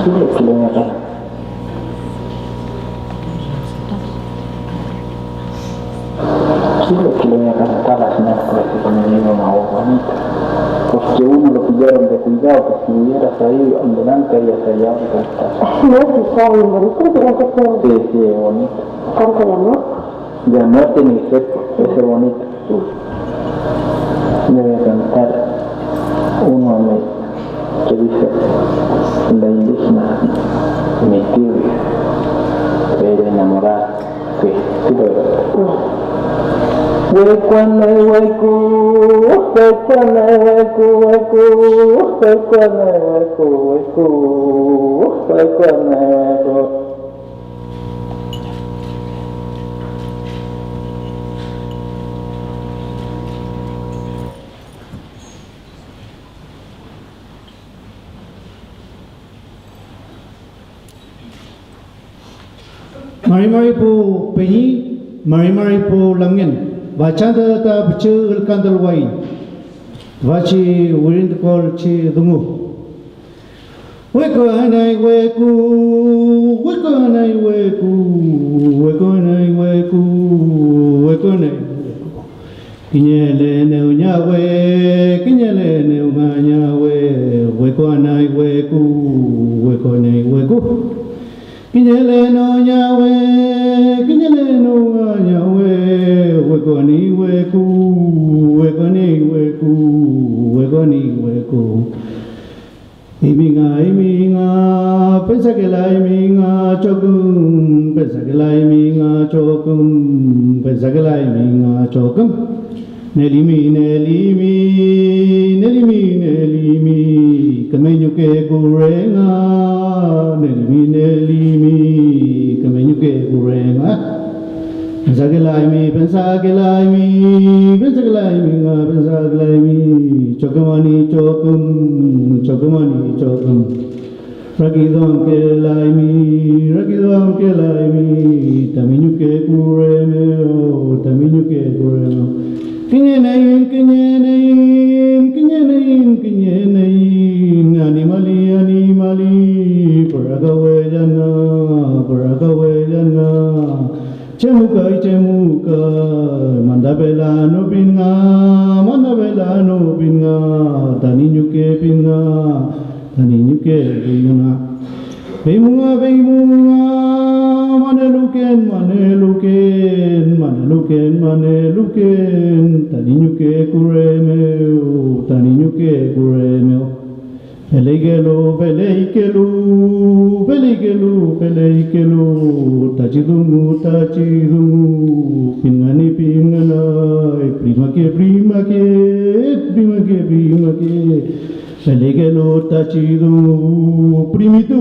Kelihatan. Kelihatan palasnya kalau kita mengingat mau wanita. Pues que uno lo pillaron de cuidado, que si hubiera salido en delante ya se hallaba que está. No, si está bien bonito, tiene que ser. Sí, bonito. ¿Cómo se llama? De muerte ni seco, ese bonito. Debe cantar uno que dice la indígena, mi tío, era enamorada, que Huecuane, huecu, huecuane, huecu, huecu, huecuane, huecu, huecu, huecuane, huecu. Mari-mari po penyi, mari-mari po langin. Bacanda ta bicu ilkandal wai. Baci wirin kol ci dungu. Weko anai weku, weko anai weku, weko anai weku, weko anai weku. Kinyele neu nyawe, kinyele neu nyawe, weko anai weku, weko anai weku. Kinyele no nyawe, kinyele no nyawe, wekoni weku, wekoni weku, wekoni weku. Iminga, pensa que la iminga chokum, pensa que la iminga chokum, pensa que la iminga chokum. Nelimi, nelimi, nelimi, nelimi, kamenyo ke kurenga, nelimi, nelimi, kamenyo ke kurenga. Pensa que la imi, pensa que la imi, pensa que la imi, pensa que la imi, chokumani chokum, chokumani chokum. Rakidam ke la imi, taminyo ke kuremeo, taminyo ke kuremeo. Kinyenayin, animali, paragawejana, chemukai, mandabela no pinga, taninyuke pinga. Beimunga, maneluken, taninyuke kuremeo. Velegelu, tachidungu, pingani, prima ke. Velegelu, tachidungu, primitu.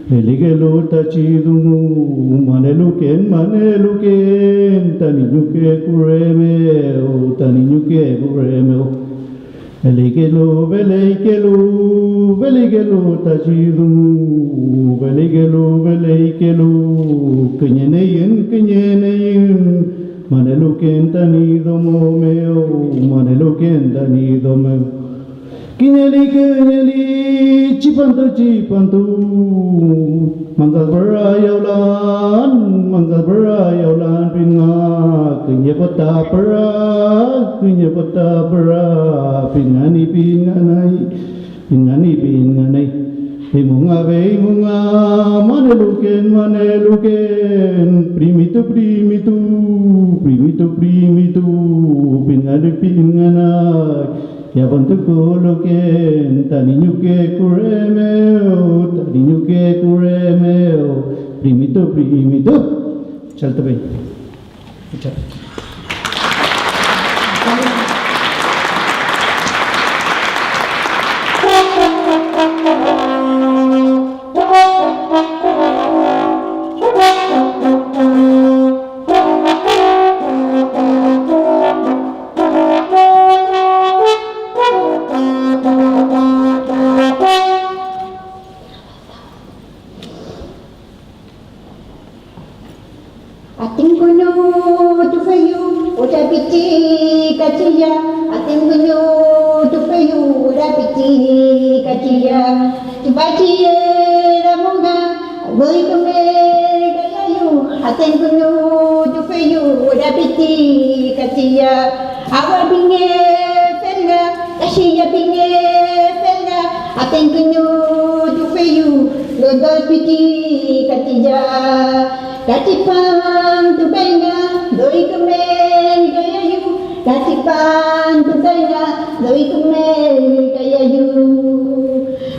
Velegelu, tachidungu, maneluken, taninyuke kuremeo. Velegelu, tachidungu, velegelu, kinyenayin, maneluken tanido meo. Kinyeli, cipantu, manggal berayaulan, pinga, kinyepota pera, pinganai. Imunga, maneluken, primitu, pinganai. Ya bantu koloken, taninyuke kuremeo, primito. Chal tabay. Chal. Ating kuno to kayo. Utapiti kacia, atem gunyu tupayu, utapiti kacia, tupaci ramunga, boy kumel kayu, atem gunyu tupayu, utapiti kacia, awal binge felga, kacia binge felga, atem gunyu tupayu, lodol piti kacia, katipan tupaina, boy kumel kayu, katipan tupaina, boy kumel kayu.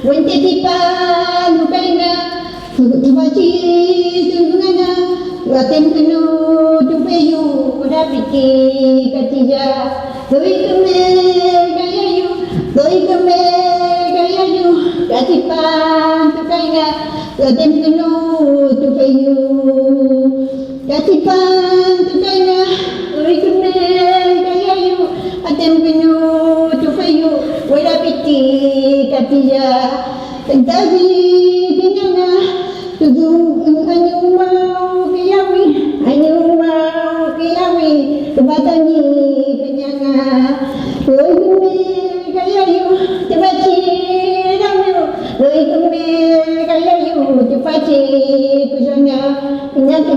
Wente tipan tupaina, tupaci tungana, watem kenu tupayu, urapiti katija, boy kumel kayu, boy kumel kayu, katipan tupaina, watem kenu tupayu. Katipan tupaina, boy kumel kayu, atem kenu tupayu, urapiti katija. Tagtabi kenyana, tudung anyumau kiyawi, tubatani kenyana, boy kumel kayu, tubaci ramu, boy kumel kayu, tubaci kusanya, kenyatu.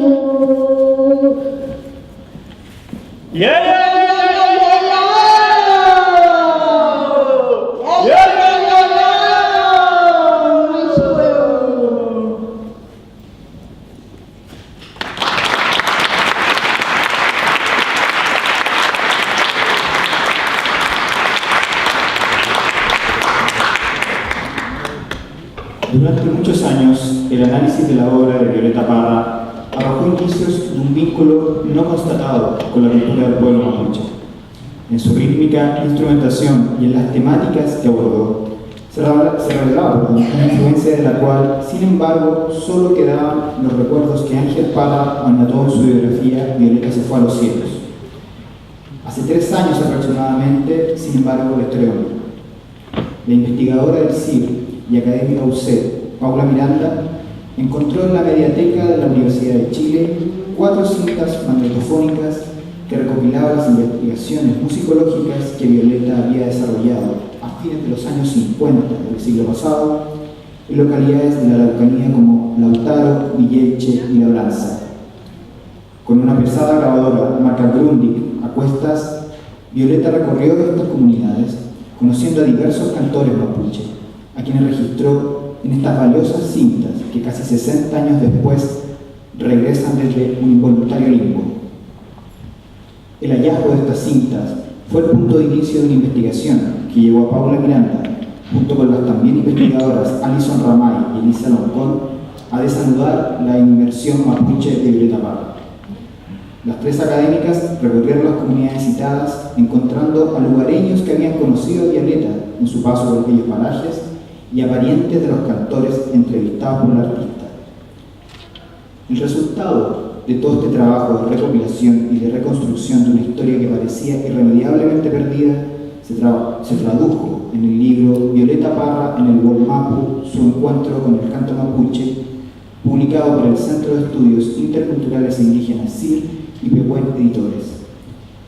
Durante muchos años, el análisis de la obra de Violeta Parra arrojó indicios de un vínculo no constatado con la cultura del pueblo mapuche. En su rítmica instrumentación y en las temáticas que abordó, se revelaba una influencia de la cual, sin embargo, solo quedaban los recuerdos que Ángel Parra anotó en su biografía Violeta se fue a los cielos. Hace 3 años aproximadamente, sin embargo, la historia volvió. La investigadora del CIR y académica UCED, Paula Miranda, encontró en la mediateca de la Universidad de Chile 4 cintas magnetofónicas que recopilaban las investigaciones musicológicas que Violeta había desarrollado a fines de los años 50 del siglo pasado en localidades de la Araucanía como Lautaro, Vilelche y Labranza. Con una pesada grabadora marca Grundig a cuestas, Violeta recorrió estas comunidades conociendo a diversos cantores mapuche, a quienes registró en estas valiosas cintas que casi 60 años después regresan desde un involuntario limbo. El hallazgo de estas cintas fue el punto de inicio de una investigación que llevó a Paula Miranda, junto con las también investigadoras Alison Ramay y Elisa Loncón, a desanudar la inmersión mapuche de Violeta Parra. Las 3 académicas recorrieron las comunidades citadas, encontrando a lugareños que habían conocido a Violeta en su paso por aquellos parajes y a parientes de los cantores entrevistados por la artista. El resultado de todo este trabajo de recopilación y de reconstrucción de una historia que parecía irremediablemente perdida se tradujo en el libro Violeta Parra en el Gualmapu, su encuentro con el canto mapuche, publicado por el Centro de Estudios Interculturales e Indígenas CIR y Pehuen Editores.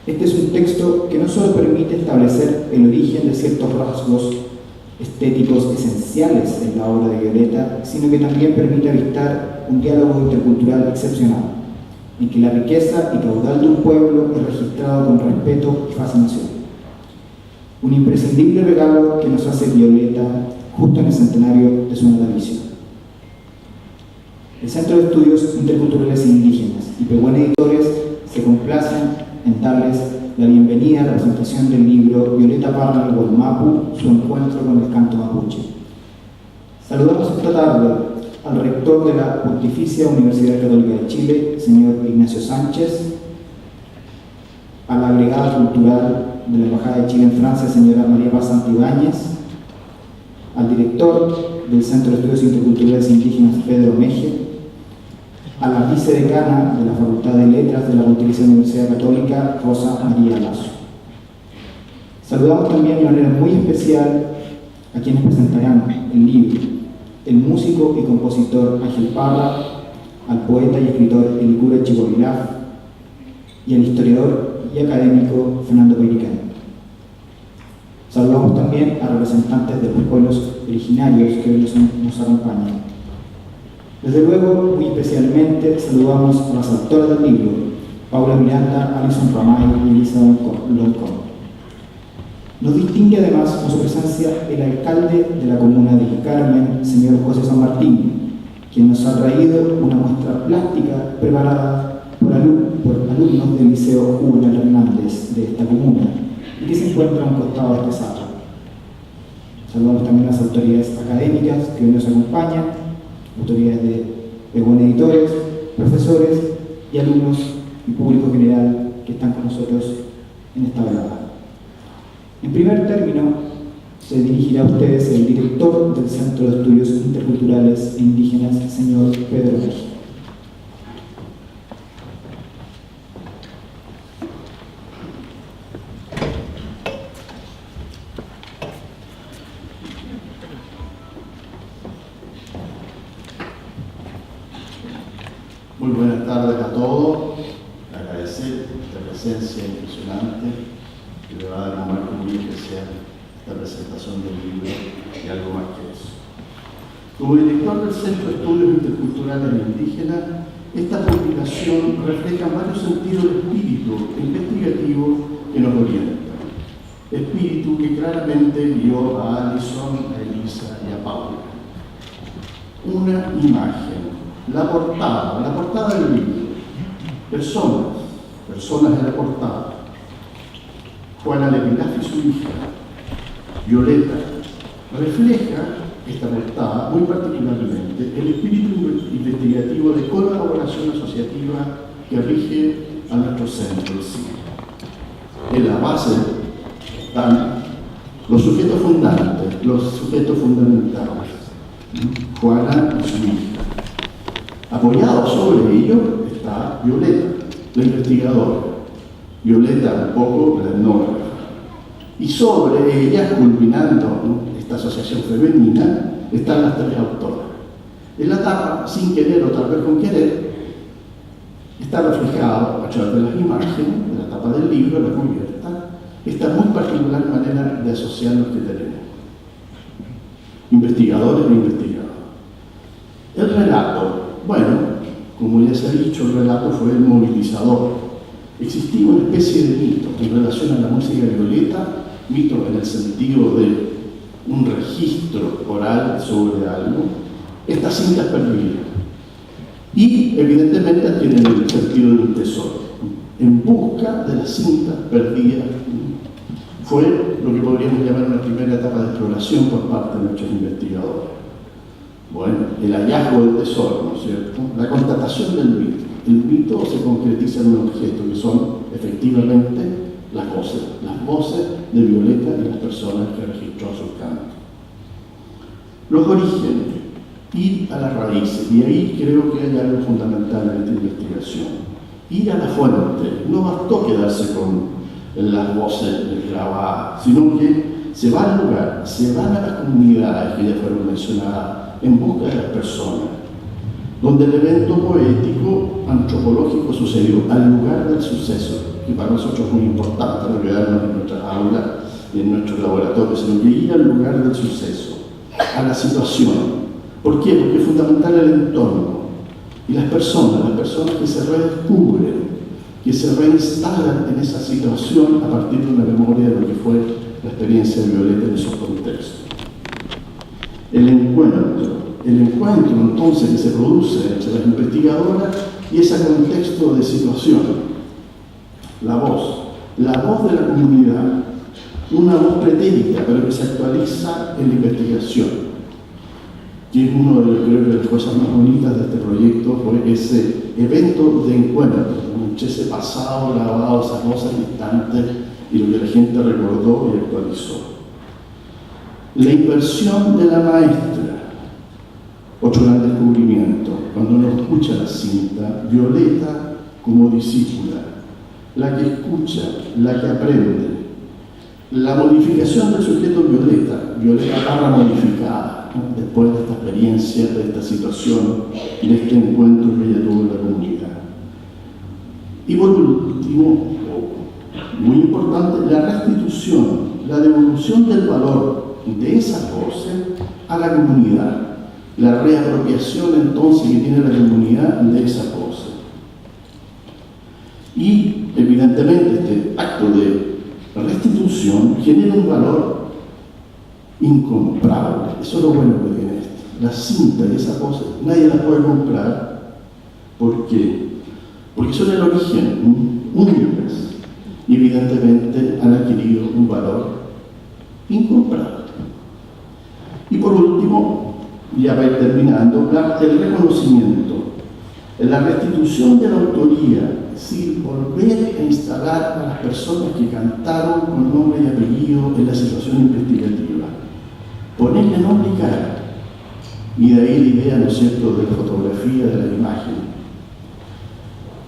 Este es un texto que no solo permite establecer el origen de ciertos rasgos estéticos esenciales en la obra de Violeta, sino que también permite avistar un diálogo intercultural excepcional, en que la riqueza y caudal de un pueblo es registrado con respeto y fascinación. Un imprescindible regalo que nos hace Violeta justo en el centenario de su natalicio. El Centro de Estudios Interculturales e Indígenas y Pehuen Editores se complacen en darles la bienvenida a la presentación del libro Violeta Parra en el Gualmapu, su encuentro con el canto mapuche. Saludamos esta tarde al rector de la Pontificia Universidad Católica de Chile, señor Ignacio Sánchez, a la agregada cultural de la Embajada de Chile en Francia, señora María Paz Santibáñez, al director del Centro de Estudios Interculturales e Indígenas, Pedro Meje, a la vicedecana de la Facultad de Letras de la Pontificia Universidad Católica, Rosa María Lazo. Saludamos también de manera muy especial a quienes presentarán el libro, el músico y compositor Ángel Parra, al poeta y escritor Elicura Chihuahilaf y al historiador y académico Fernando Peiricán. Saludamos también a representantes de los pueblos originarios que hoy nos acompañan. Desde luego, muy especialmente, saludamos a las autoras del libro, Paula Miranda, Alison Ramay y Elisa Loncón. Nos distingue además con su presencia el alcalde de la comuna de Carmen, señor José San Martín, quien nos ha traído una muestra plástica preparada por alumnos del Liceo Juvenal Hernández de esta comuna y que se encuentra a un costado de esta sala. Saludamos también a las autoridades académicas que hoy nos acompañan, autoridades de Buen Editores, profesores y alumnos y público general que están con nosotros en esta velada. En primer término, se dirigirá a ustedes el director del Centro de Estudios Interculturales e Indígenas, señor Pedro Mejía. Muy buenas tardes a todos. Agradecer la presencia impresionante que le va a dar un marco muy especial esta presentación del libro y algo más que eso. Como director del Centro de Estudios Interculturales e Indígenas, esta publicación refleja en varios sentidos el espíritu investigativo que nos orienta. Espíritu que claramente guió a Alison, a Elisa y a Paula. Una imagen, la portada del libro, personas en la portada. Juana Lepilaf y su hija, Violeta, refleja esta portada muy particularmente el espíritu investigativo de colaboración asociativa que rige a nuestro centro del cine. En la base están los sujetos fundantes, los sujetos fundamentales, Juana y su hija. Apoyado sobre ello está Violeta, la investigadora. Violeta, un poco la etnógrafa. Y sobre ella, culminando esta asociación femenina, están las tres autoras. En la tapa, sin querer o tal vez con querer, está reflejado a través de las imágenes, de la tapa del libro, la cubierta, esta muy particular manera de asociar los que tenemos. Investigadores e investigadoras. El relato, bueno, como ya se ha dicho, el relato fue el movilizador. Existía una especie de mito en relación a la música violeta, mito en el sentido de un registro oral sobre algo. Estas cintas perdidas. Y evidentemente tienen el sentido de un tesoro. En busca de las cintas perdidas fue lo que podríamos llamar una primera etapa de exploración por parte de nuestros investigadores. Bueno, el hallazgo del tesoro, ¿no es cierto? La constatación del mito. El mito se concretiza en un objeto que son efectivamente las voces de Violeta y las personas que registró sus cantos. Los orígenes, ir a las raíces, y ahí creo que hay algo fundamental en esta investigación. Ir a la fuente, no bastó quedarse con las voces grabadas, sino que se va al lugar, se van a las comunidades que ya fueron mencionadas en busca de las personas, donde el evento poético, antropológico sucedió al lugar del suceso, que para nosotros es muy importante, no quedarnos en nuestras aulas y en nuestros laboratorios, sino que ir al lugar del suceso, a la situación. ¿Por qué? Porque es fundamental el entorno y las personas que se redescubren, que se reinstalan en esa situación a partir de una memoria de lo que fue la experiencia de Violeta en esos contextos. El encuentro entonces que se produce entre las investigadoras y ese contexto de situación. La voz de la comunidad, una voz pretérita, pero que se actualiza en la investigación, que es uno de las cosas más bonitas de este proyecto, fue ese evento de encuentro, ese pasado grabado, esas voces distantes y lo que la gente recordó y actualizó. La inversión de la maestra, otro gran descubrimiento, cuando uno escucha la cinta, Violeta como discípula, la que escucha, la que aprende. La modificación del sujeto Violeta Parra modificada, ¿no? Después de esta experiencia, de esta situación, de este encuentro que ella tuvo en la comunidad. Y por último, del valor de esas voces a la comunidad, la reapropiación entonces que tiene la comunidad de esas voces. Y evidentemente este acto de restitución genera un valor incomparable. Eso es lo bueno que tiene esto. La cinta y esas voces nadie las puede comprar. ¿Por qué? Porque son el origen, únicas, y evidentemente han adquirido un valor incomparable. Y por último, ya para ir terminando, el reconocimiento, la restitución de la autoría, es decir, volver a instalar a las personas que cantaron con nombre y apellido en la situación investigativa, ponerle nombre y cara, y de ahí la idea, ¿no es cierto?, de la fotografía, de la imagen.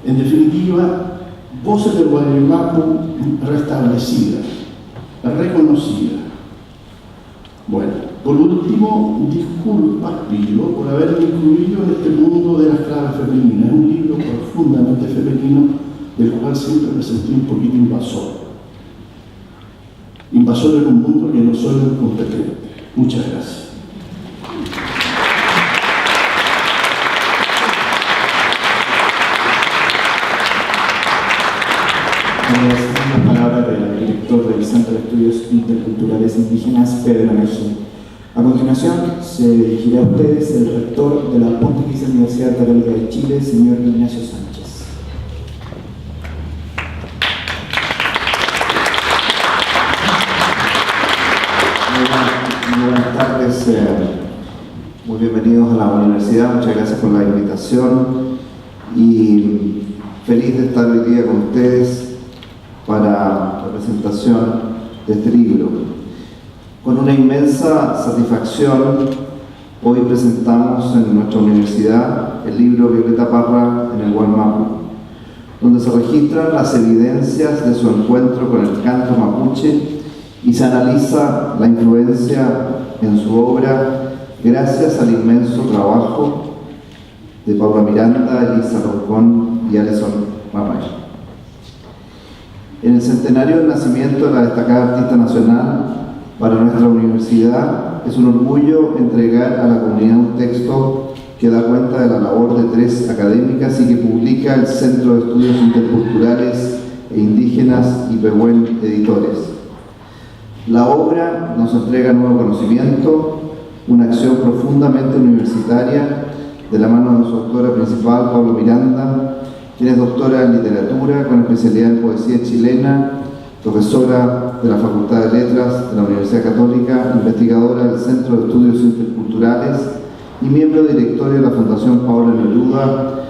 En definitiva, voces del Guaymapu restablecida, reconocida. Bueno, por último, disculpas pido por haberme incluido en este mundo de las claves femeninas. Es un libro profundamente femenino del cual siempre me sentí un poquito invasor. Invasor en un mundo que no soy competente. Muchas gracias. Agradecemos las palabras del director del Centro de Estudios Interculturales Indígenas, Pedro Mejía. A continuación, se dirigirá a ustedes el rector de la Pontificia Universidad Católica de Chile, señor Ignacio Sánchez. Muy buenas tardes, muy bienvenidos a la universidad, muchas gracias por la invitación y feliz de estar hoy día con ustedes para la presentación de este libro. Con una inmensa satisfacción, hoy presentamos en nuestra universidad el libro Violeta Parra en el Guaymapu, donde se registran las evidencias de su encuentro con el canto mapuche y se analiza la influencia en su obra gracias al inmenso trabajo de Paula Miranda, Elisa Loncón y Alison Mamay. En el centenario del nacimiento de la destacada artista nacional, para nuestra universidad es un orgullo entregar a la comunidad un texto que da cuenta de la labor de 3 académicas y que publica el Centro de Estudios Interculturales e Indígenas y Pehuen Editores. La obra nos entrega nuevo conocimiento, una acción profundamente universitaria de la mano de su autora principal, Paula Miranda, quien es doctora en literatura con especialidad en poesía chilena, profesora de la Facultad de Letras de la Universidad Católica, investigadora del Centro de Estudios Interculturales y miembro directorio de la Fundación Paula Neruda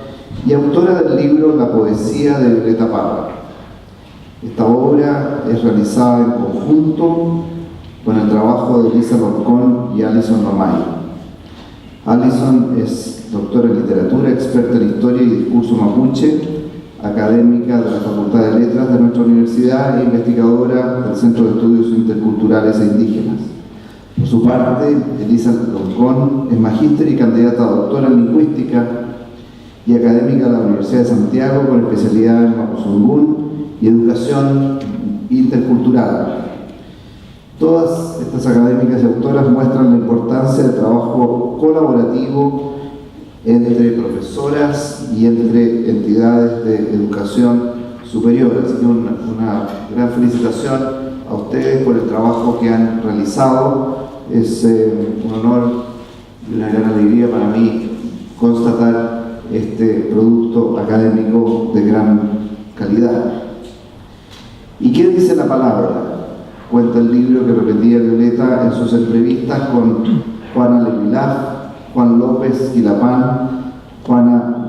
y autora del libro La poesía de Violeta Parra. Esta obra es realizada en conjunto con el trabajo de Elisa Loncón y Alison Mamay. Alison es doctora en literatura, experta en historia y discurso mapuche, académica de la Facultad de Letras de nuestra universidad e investigadora del Centro de Estudios Interculturales e Indígenas. Por su parte, Elisa Loncón es magíster y candidata a doctora en lingüística y académica de la Universidad de Santiago con especialidad en Mapuzungún y educación intercultural. Todas estas académicas y autoras muestran la importancia del trabajo colaborativo entre profesoras y entre entidades de educación superior. Así que una gran felicitación a ustedes por el trabajo que han realizado. Es un honor y una gran alegría para mí constatar este producto académico de gran calidad. ¿Y qué dice la palabra? Cuenta el libro que repetía Violeta en sus entrevistas con Juana Levilaf, Juan López Quilapán, Juana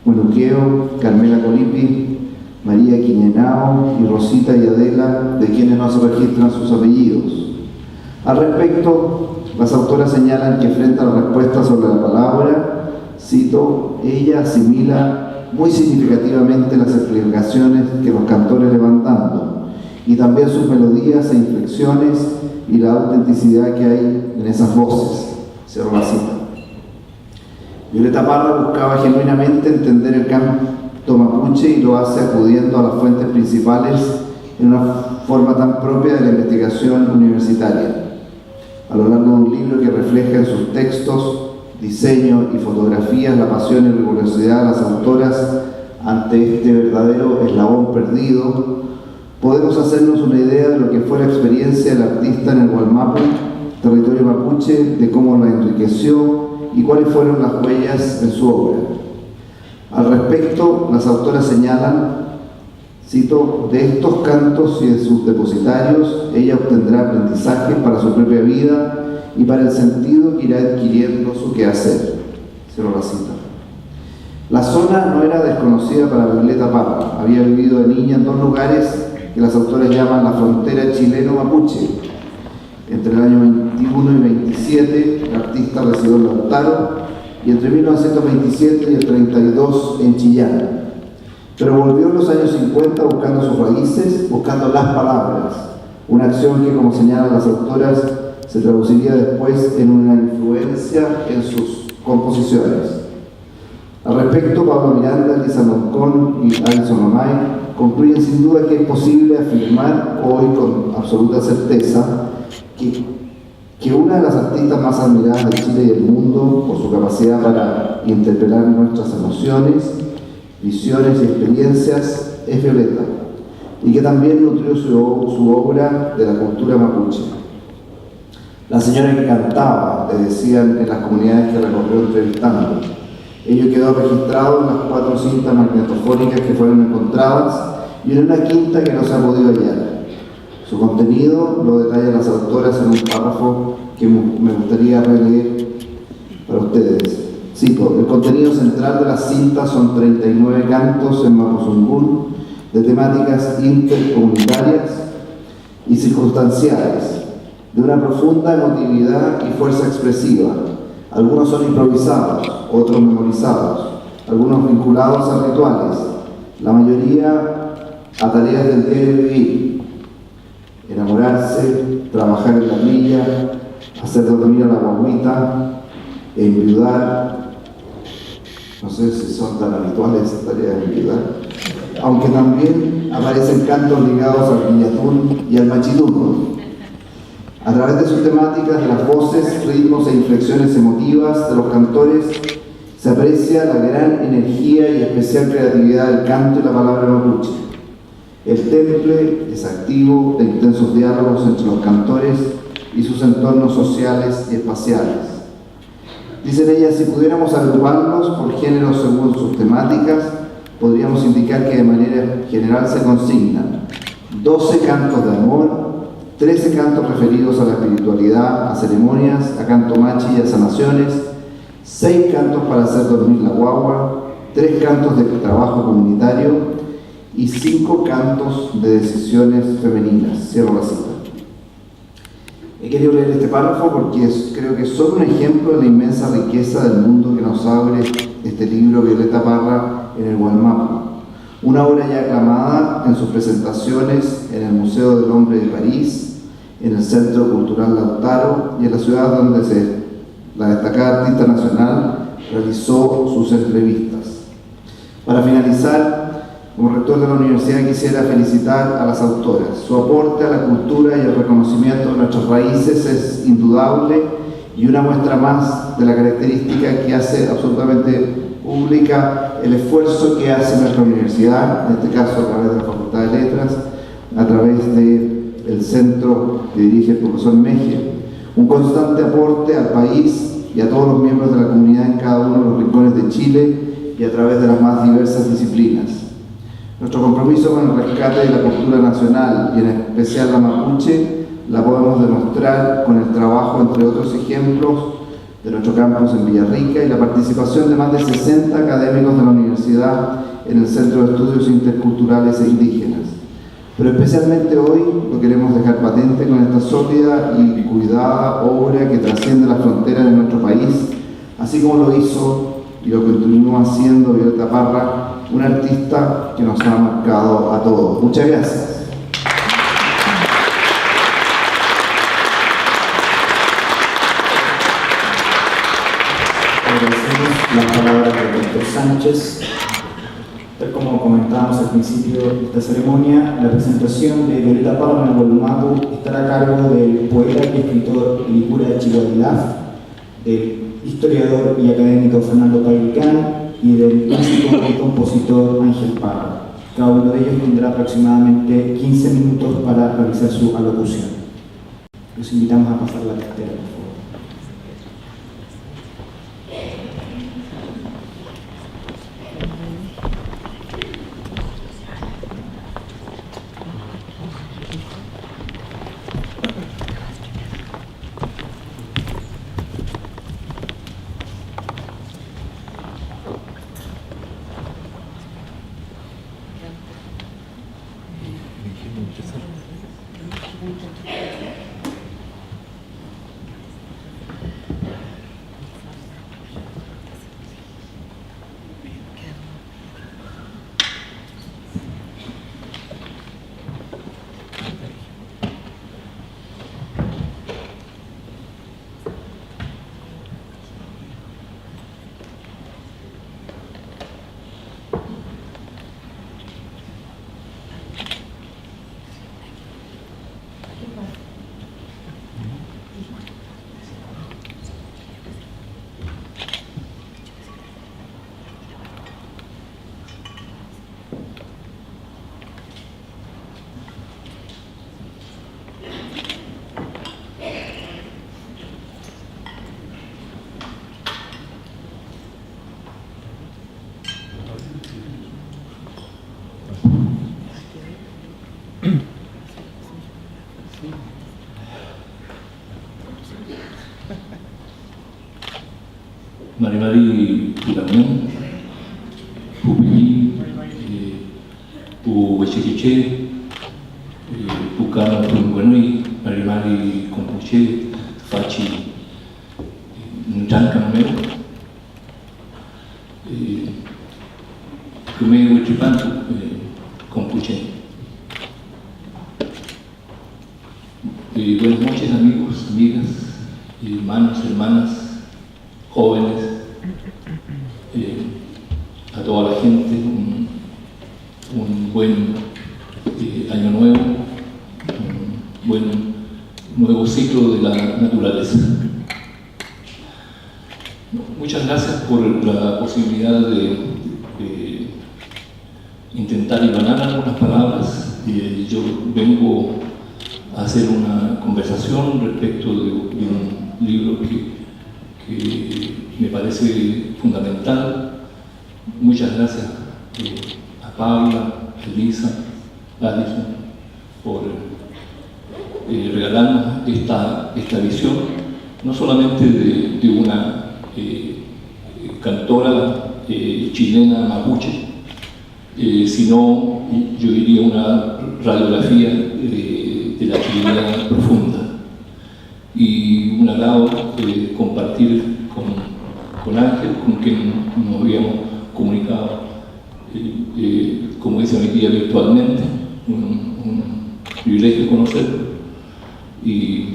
Munuqueo, Carmela Colipi, María Quiñenao y Rosita y Adela, de quienes no se registran sus apellidos. Al respecto, las autoras señalan que frente a la respuesta sobre la palabra, cito, ella asimila muy significativamente las explicaciones que los cantores le van dando, y también sus melodías e inflexiones y la autenticidad que hay en esas voces. Cierro la cita. Violeta Parra buscaba genuinamente entender el canto mapuche y lo hace acudiendo a las fuentes principales en una forma tan propia de la investigación universitaria. A lo largo de un libro que refleja en sus textos, diseño y fotografías la pasión y rigurosidad de las autoras ante este verdadero eslabón perdido, podemos hacernos una idea de lo que fue la experiencia del artista en el Wallmapu, territorio mapuche, de cómo la enriqueció y cuáles fueron las huellas en su obra. Al respecto, las autoras señalan, cito, de estos cantos y de sus depositarios, ella obtendrá aprendizaje para su propia vida y para el sentido que irá adquiriendo su quehacer. Cierro la cita. La zona no era desconocida para Violeta Parra. Había vivido de niña en dos lugares que las autoras llaman la frontera chileno-mapuche. Entre el año 21 y 27, la artista residió en Lautaro y entre 1927 y el 32 en Chillán. Pero volvió en los años 50 buscando sus raíces, buscando las palabras, una acción que, como señalan las autoras, se traduciría después en una influencia en sus composiciones. Al respecto, Pablo Miranda, Elisa Loncón y Alison Omay concluyen sin duda que es posible afirmar hoy con absoluta certeza que una de las artistas más admiradas de Chile y del mundo por su capacidad para interpelar nuestras emociones, visiones y experiencias es Violeta, y que también nutrió su obra de la cultura mapuche. La señora que cantaba, le decían en las comunidades que recorrió entrevistando. Ello quedó registrado en las 4 cintas magnetofónicas que fueron encontradas y en una quinta que no se ha podido hallar. Su contenido lo detallan las autoras en un párrafo que me gustaría releer para ustedes. Cito, el contenido central de las cintas son 39 cantos en mapuzungún de temáticas intercomunitarias y circunstanciales, de una profunda emotividad y fuerza expresiva. Algunos son improvisados, otros memorizados, algunos vinculados a rituales, la mayoría a tareas del diario vivir, enamorarse, trabajar en la villa, hacer dormir a la guaguita, enviudar. No sé si son tan habituales esas tareas de enviudar, aunque también aparecen cantos ligados al guillatún y al machiturro. A través de sus temáticas, de las voces, ritmos e inflexiones emotivas de los cantores, se aprecia la gran energía y especial creatividad del canto y la palabra mapuche. El temple es activo de intensos diálogos entre los cantores y sus entornos sociales y espaciales. Dicen ellas, si pudiéramos agruparlos por géneros según sus temáticas, podríamos indicar que de manera general se consignan 12 cantos de amor, 13 cantos referidos a la espiritualidad, a ceremonias, a canto machi y a sanaciones, 6 cantos para hacer dormir la guagua, 3 cantos de trabajo comunitario y 5 cantos de decisiones femeninas. Cierro la cita. He querido leer este párrafo porque creo que es solo un ejemplo de la inmensa riqueza del mundo que nos abre este libro Violeta Parra en el Wallmapu. Una obra ya aclamada en sus presentaciones en el Museo del Hombre de París, en el Centro Cultural Lautaro y en la ciudad donde la destacada artista nacional realizó sus entrevistas. Para finalizar, como rector de la universidad quisiera felicitar a las autoras. Su aporte a la cultura y el reconocimiento de nuestras raíces es indudable y una muestra más de la característica que hace absolutamente pública el esfuerzo que hace nuestra universidad, en este caso a través de la Facultad de Letras, a través del centro que dirige el profesor Meje, un constante aporte al país y a todos los miembros de la comunidad en cada uno de los rincones de Chile y a través de las más diversas disciplinas. Nuestro compromiso con el rescate de la cultura nacional y en especial la mapuche la podemos demostrar con el trabajo, entre otros ejemplos, de nuestro campus en Villarrica y la participación de más de 60 académicos de la universidad en el Centro de Estudios Interculturales e Indígenas. Pero especialmente hoy lo queremos dejar patente con esta sólida y cuidada obra que trasciende las fronteras de nuestro país, así como lo hizo y lo continúa haciendo Violeta Parra, una artista que nos ha marcado a todos. Muchas gracias. Agradecemos las palabras del doctor Sánchez. Tal como comentábamos al principio de esta ceremonia, la presentación de Violeta Parra en el Volumagu estará a cargo del poeta y escritor Licura Chihuahilaf, del historiador y académico Fernando Pairicán y del músico y compositor Ángel Parra. Cada uno de ellos tendrá aproximadamente 15 minutos para realizar su alocución. Los invitamos a pasar la cartera, por favor. Marimari Tulamón, Pupi, Uwechiquiche, Pucano Tunguenui, Marimari Compuche, Fachi, Njanka Numero, Kume Uwechipantu, Compuche. Buenas noches, amigos, amigas, hermanos, hermanas, jóvenes, a toda la gente, un buen año nuevo, un buen nuevo ciclo de la naturaleza. Muchas gracias por la posibilidad de intentar iluminar algunas palabras. Yo vengo a hacer una conversación respecto de un libro que me parece fundamental. Muchas gracias a Paula, a Elisa, a Alison, por regalarnos esta visión, no solamente de una cantora chilena mapuche, sino, yo diría, una radiografía de la chilenidad profunda. Y un agrado compartir con Ángel, con quien nos habíamos comunicado, como dice mi tía, virtualmente, un privilegio conocerlo, y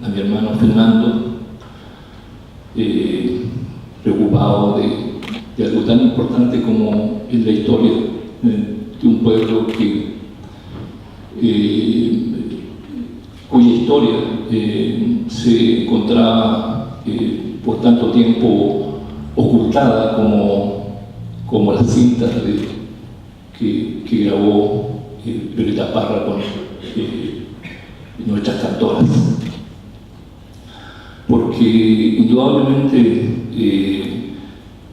a mi hermano Fernando, preocupado de algo tan importante como es la historia de un pueblo cuya historia se encontraba por tanto tiempo ocultada como las cintas que grabó Violeta Parra con nuestras cantoras. Porque indudablemente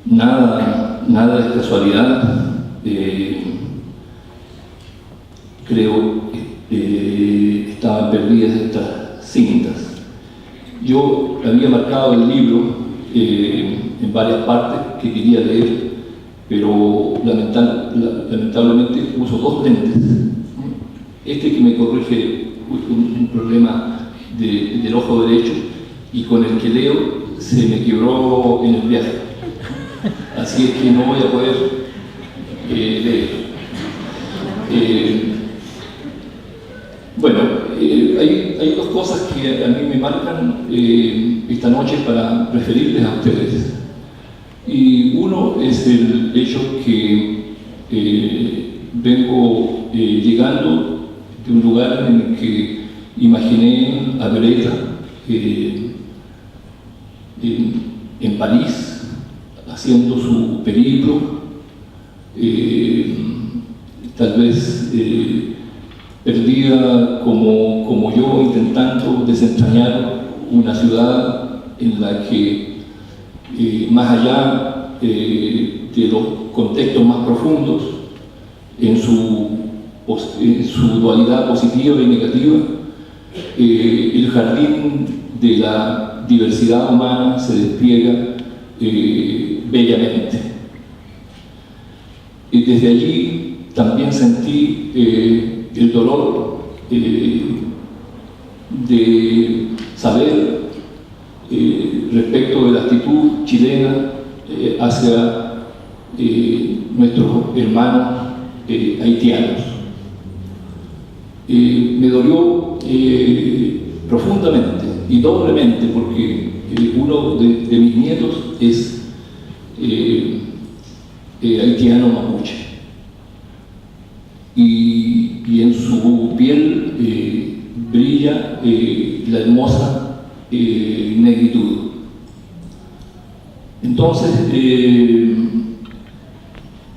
nada es casualidad. Creo estaban perdidas estas cintas. Yo había marcado el libro en varias partes que quería leer, pero lamentablemente uso dos lentes. Este que me corrige un problema del ojo derecho, y con el que leo se me quebró en el viaje. Así es que no voy a poder leer. Bueno, hay dos cosas que a mí me marcan esta noche para referirles a ustedes. Y uno es el hecho que vengo llegando de un lugar en el que imaginé a Violeta en París, haciendo su periplo, tal vez perdida como yo, intentando desentrañar una ciudad en la que, más allá de los contextos más profundos, en su dualidad positiva y negativa, el jardín de la diversidad humana se despliega bellamente. Y desde allí también sentí el dolor de saber respecto de la actitud chilena hacia nuestros hermanos haitianos. Me dolió profundamente y doblemente porque uno de mis nietos es haitiano mapuche y en su piel brilla la hermosa negritud. Entonces,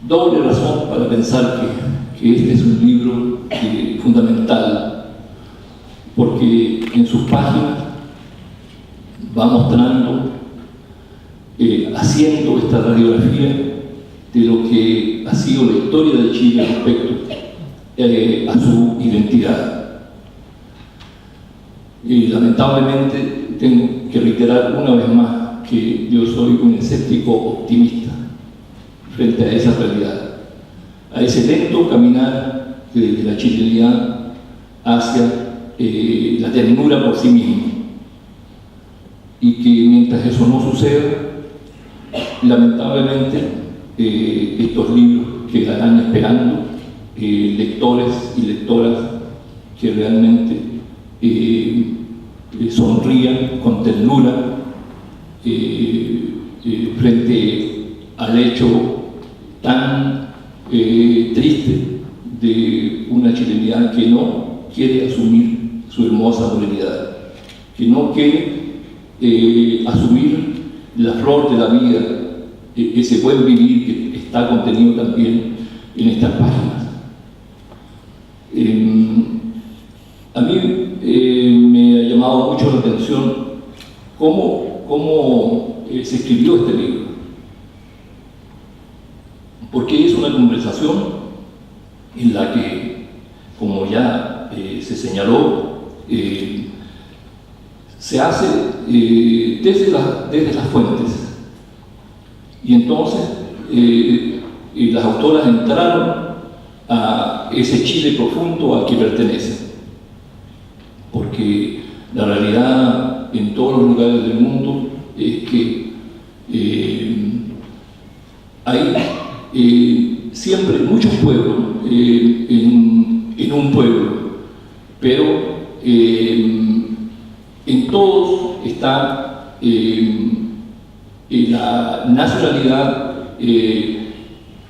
doble razón para pensar que este es un libro fundamental, porque en sus páginas va mostrando, haciendo esta radiografía de lo que ha sido la historia de Chile respecto a su identidad. Lamentablemente tengo que reiterar una vez más que yo soy un escéptico optimista frente a esa realidad, a ese lento caminar de la chilenidad hacia la ternura por sí mismo, y que mientras eso no suceda, lamentablemente estos libros quedarán esperando lectores y lectoras que realmente sonrían con ternura frente al hecho tan triste de una chilenidad que no quiere asumir su hermosa morenidad, que no quiere asumir la flor de la vida, ese buen vivir que está contenido también en estas páginas. A mí me ha llamado mucho la atención cómo se escribió este libro, porque es una conversación en la que, como ya se señaló, se hace desde las fuentes, y entonces las autoras entraron a ese Chile profundo al que pertenecen, porque la realidad en todos los lugares del mundo es que hay siempre muchos pueblos en un pueblo, pero en todos está la nacionalidad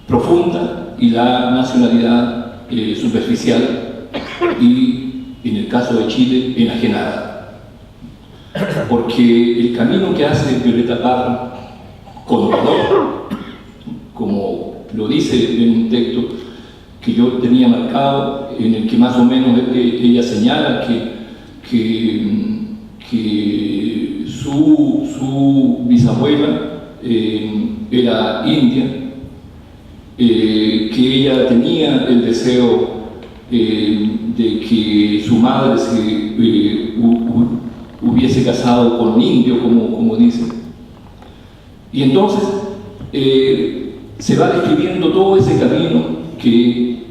profunda y la nacionalidad superficial, y en el caso de Chile, enajenada. Porque el camino que hace Violeta Parra con dolor, como lo dice en un texto que yo tenía marcado, en el que más o menos ella señala que su bisabuela era india, que ella tenía el deseo de que su madre se hubiese casado con un indio, como dice. Y entonces se va describiendo todo ese camino que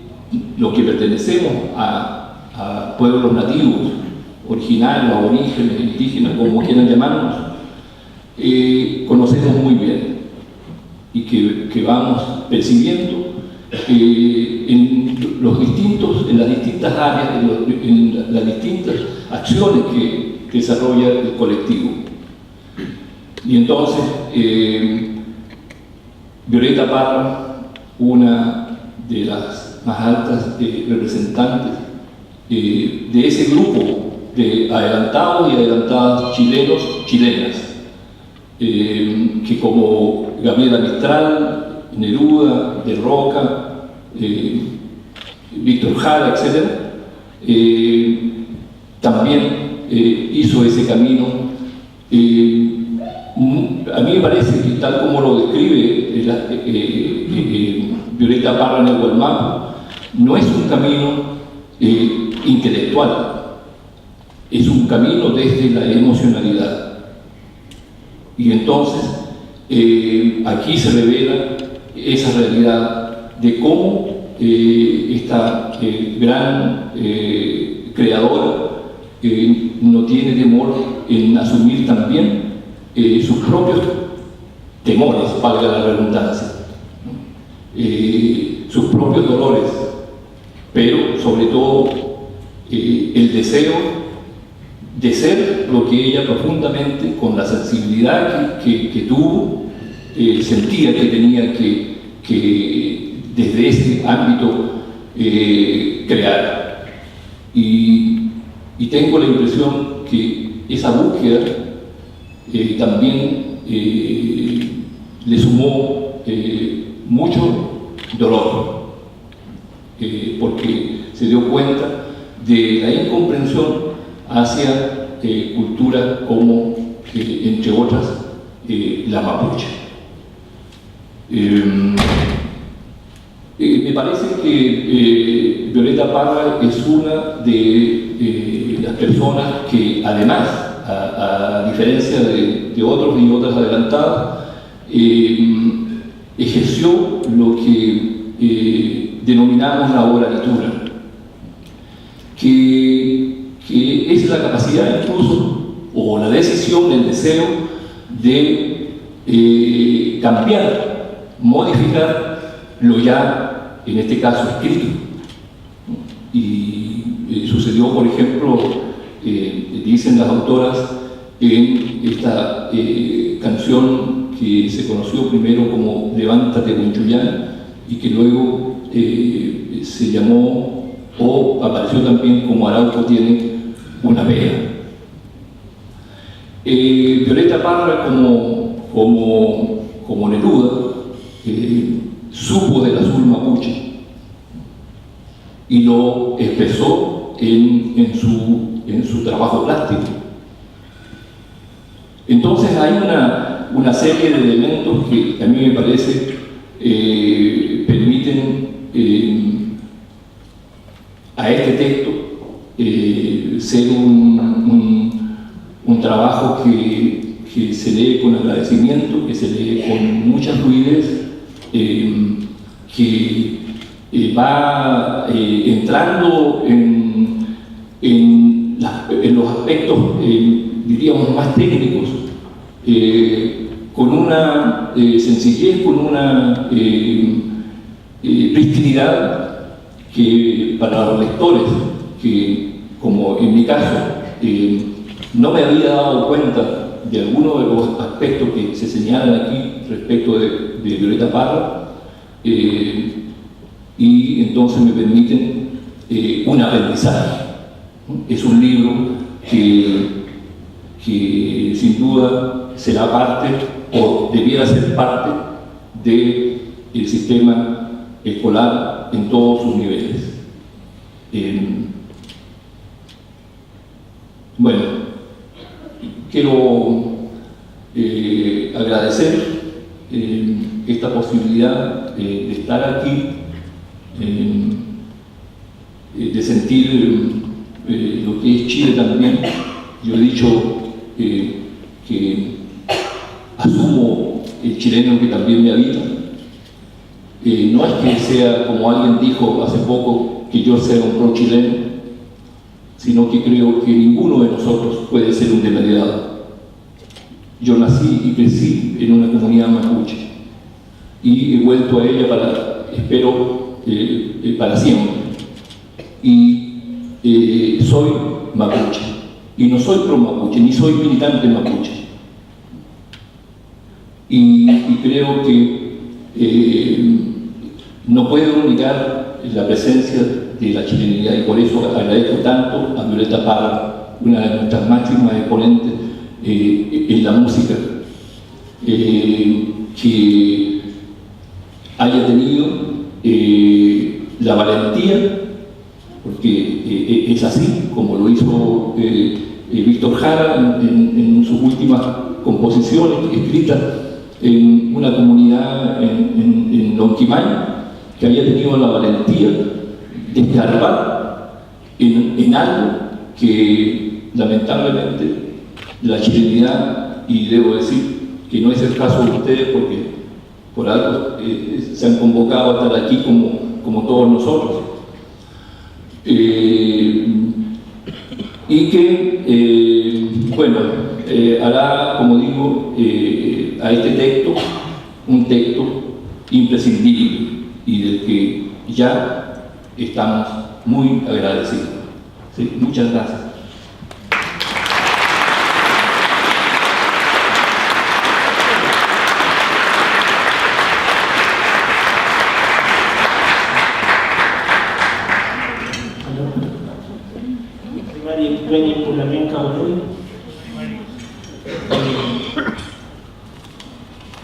los que pertenecemos a pueblos nativos, originarios, aborígenes, indígenas, como quieran llamarnos, conocemos muy bien, y que vamos percibiendo en las distintas áreas, en las distintas acciones que desarrolla el colectivo. Y entonces Violeta Parra, una de las más altas representantes de ese grupo de adelantados y adelantadas chilenos, chilenas, que como Gabriela Mistral, Neruda, De Roca, Víctor Jara, etc., también hizo ese camino. A mí me parece que, tal como lo describe Violeta Parra en el Gualmapu, no es un camino intelectual, es un camino desde la emocionalidad. Y entonces aquí se revela esa realidad de cómo esta gran creadora no tiene temor en asumir también sus propios temores, valga la redundancia, sus propios dolores, pero sobre todo el deseo de ser lo que ella profundamente, con la sensibilidad que tuvo, sentía que tenía que desde ese ámbito crear. Y tengo la impresión que esa búsqueda también le sumó mucho dolor, porque se dio cuenta de la incomprensión hacia culturas como, entre otras, la mapuche. Me parece que Violeta Parra es una de las personas que, además, a diferencia de otros y otras adelantadas, ejerció lo que denominamos la oralitura, que es la capacidad incluso, o la decisión, el deseo de cambiar, modificar lo ya, en este caso, escrito. Y sucedió, por ejemplo, dicen las autoras, en esta canción que se conoció primero como Levántate Huinchuyán y que luego se llamó o apareció también como Arauco tiene una vea. Violeta Parra, como Neruda, supo del azul mapuche y lo expresó en su trabajo plástico. Entonces hay una serie de elementos que a mí me parece permiten a este texto ser un trabajo que se lee con agradecimiento, que se lee con mucha fluidez, que va entrando en los aspectos, diríamos, más técnicos, con una sencillez, con una pristinidad que para los lectores, que como en mi caso no me había dado cuenta de algunos de los aspectos que se señalan aquí respecto de Violeta Parra, y entonces me permiten un aprendizaje. Es un libro que sin duda será parte, o debiera ser parte, del sistema escolar en todos sus niveles. Bueno, quiero agradecer esta posibilidad de estar aquí, de sentir lo que es Chile también. Yo he dicho que asumo el chileno que también me habita. No es que sea, como alguien dijo hace poco, que yo sea un pro chileno, sino que creo que ninguno de nosotros puede ser un demediado. Yo nací y crecí en una comunidad mapuche y he vuelto a ella espero, para siempre. Y soy mapuche, y no soy pro mapuche, ni soy militante mapuche. Y creo que no puedo negar la presencia de la chilenidad y por eso agradezco tanto a Violeta Parra, una de nuestras máximas exponentes en la música, que haya tenido la valentía, porque es así como lo hizo Víctor Jara en sus últimas composiciones escritas en una comunidad en Lonquimay, que había tenido la valentía de escarbar en algo que lamentablemente la chilenidad, y debo decir que no es el caso de ustedes porque por algo se han convocado a estar aquí como todos nosotros, y que bueno, hará, como digo, a este texto un texto imprescindible y del que ya estamos muy agradecidos. ¿Sí? Muchas gracias.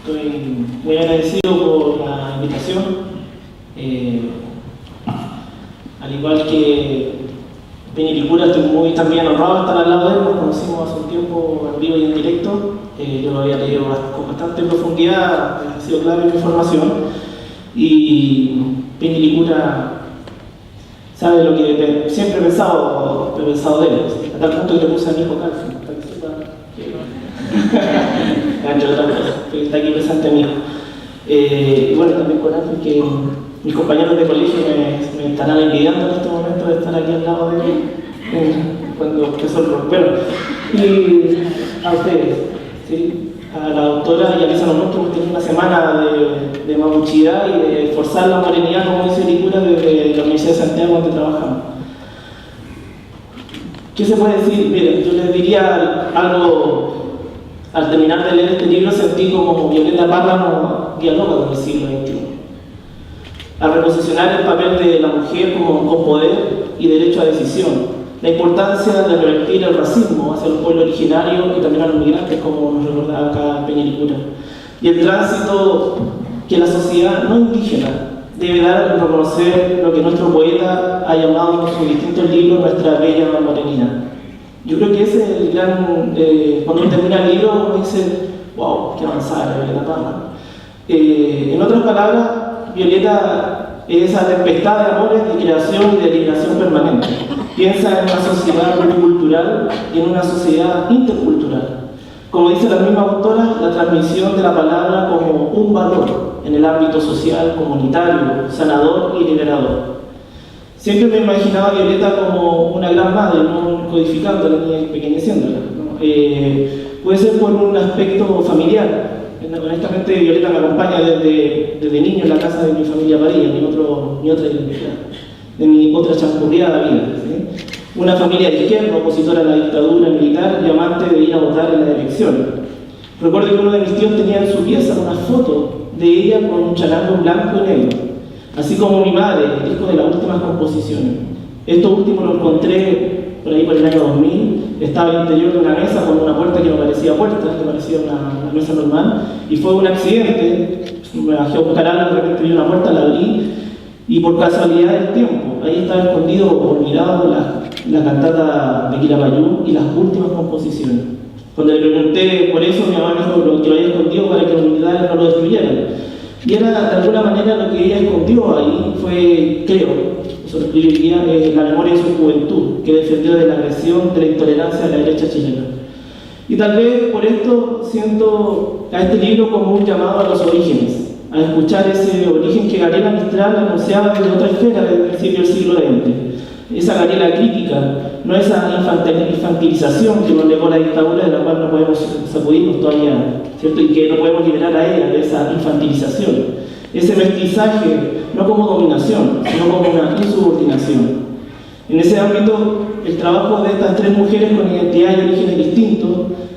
Estoy muy agradecido por la invitación, al igual que Peña Licura, estoy muy también honrado de estar al lado de él. Nos conocimos hace un tiempo en vivo y en directo. Yo lo había leído con bastante profundidad, ha sido clave mi formación, y Peña Licura sabe lo que siempre he pensado de él, a tal punto que le puse a mi hijo Calvin, para que sepa que entre otras cosas, que está aquí presente mi hijo. Y bueno, también con Ángel, que mis compañeros de colegio me estarán envidiando en este momento de estar aquí al lado de él cuando empezó el rock. Bueno, y a ustedes, ¿sí? A la doctora Yalisa Lomucho, hemos tenido una semana de mapuchidad y de forzar la morenidad, como dice Licura, desde la Universidad de Santiago, donde trabajamos. ¿Qué se puede decir? Miren, yo les diría algo. Al terminar de leer este libro sentí como Violeta Parra no dialoga con el siglo XXI. Al reposicionar el papel de la mujer con poder y derecho a decisión, la importancia de revertir el racismo hacia el pueblo originario y también a los migrantes, como nos recordaba acá Peña Licura, y el tránsito que la sociedad no indígena debe dar a reconocer lo que nuestro poeta ha llamado en sus distintos libros nuestra bella morenidad. Yo creo que ese es el gran... cuando uno termina el libro, uno dice, wow, qué avanzada la Violeta Parra. En otras palabras, Violeta es esa tempestad de amores, de creación y de liberación permanente. Piensa en una sociedad multicultural y en una sociedad intercultural. Como dice la misma autora, la transmisión de la palabra como un valor en el ámbito social, comunitario, sanador y liberador. Siempre me imaginaba a Violeta como una gran madre, no codificándola ni empequeñeciéndola, ¿no? Puede ser por un aspecto familiar. Honestamente, Violeta me acompaña desde niño en la casa de mi familia Padilla, mi otra identidad, de mi otra transcurrida vida, ¿sí? Una familia de izquierda, opositora a la dictadura militar y amante de ir a votar en las elecciones. Recuerdo que uno de mis tíos tenía en su pieza una foto de ella con un charango blanco y negro, así como mi madre, el disco de las últimas composiciones. Esto último lo encontré por ahí por el año 2000, estaba al interior de una mesa con una puerta que no parecía puerta, que parecía una mesa normal, y fue un accidente, me bajé a buscar algo, de repente vi una puerta, la abrí, y por casualidad del tiempo, ahí estaba escondido, olvidado la cantata de Quilapayún y las últimas composiciones. Cuando le pregunté por eso, mi mamá me dijo que lo había escondido para que los militares no lo destruyeran. Y era de alguna manera lo que ella escondió ahí fue, creo, eso lo escribiría, la memoria de su juventud, que defendió de la agresión, de la intolerancia de la derecha chilena. Y tal vez por esto siento a este libro como un llamado a los orígenes, a escuchar ese origen que Gabriela Mistral anunciaba desde otra esfera desde el principio del siglo XX. Esa Gabriela crítica, no esa infantilización que nos legó la dictadura, de la cual no podemos sacudirnos todavía, ¿cierto? Y que no podemos liberar a ella de esa infantilización. Ese mestizaje, no como dominación, sino como una insubordinación. En ese ámbito, el trabajo de estas tres mujeres con identidad y orígenes distintos,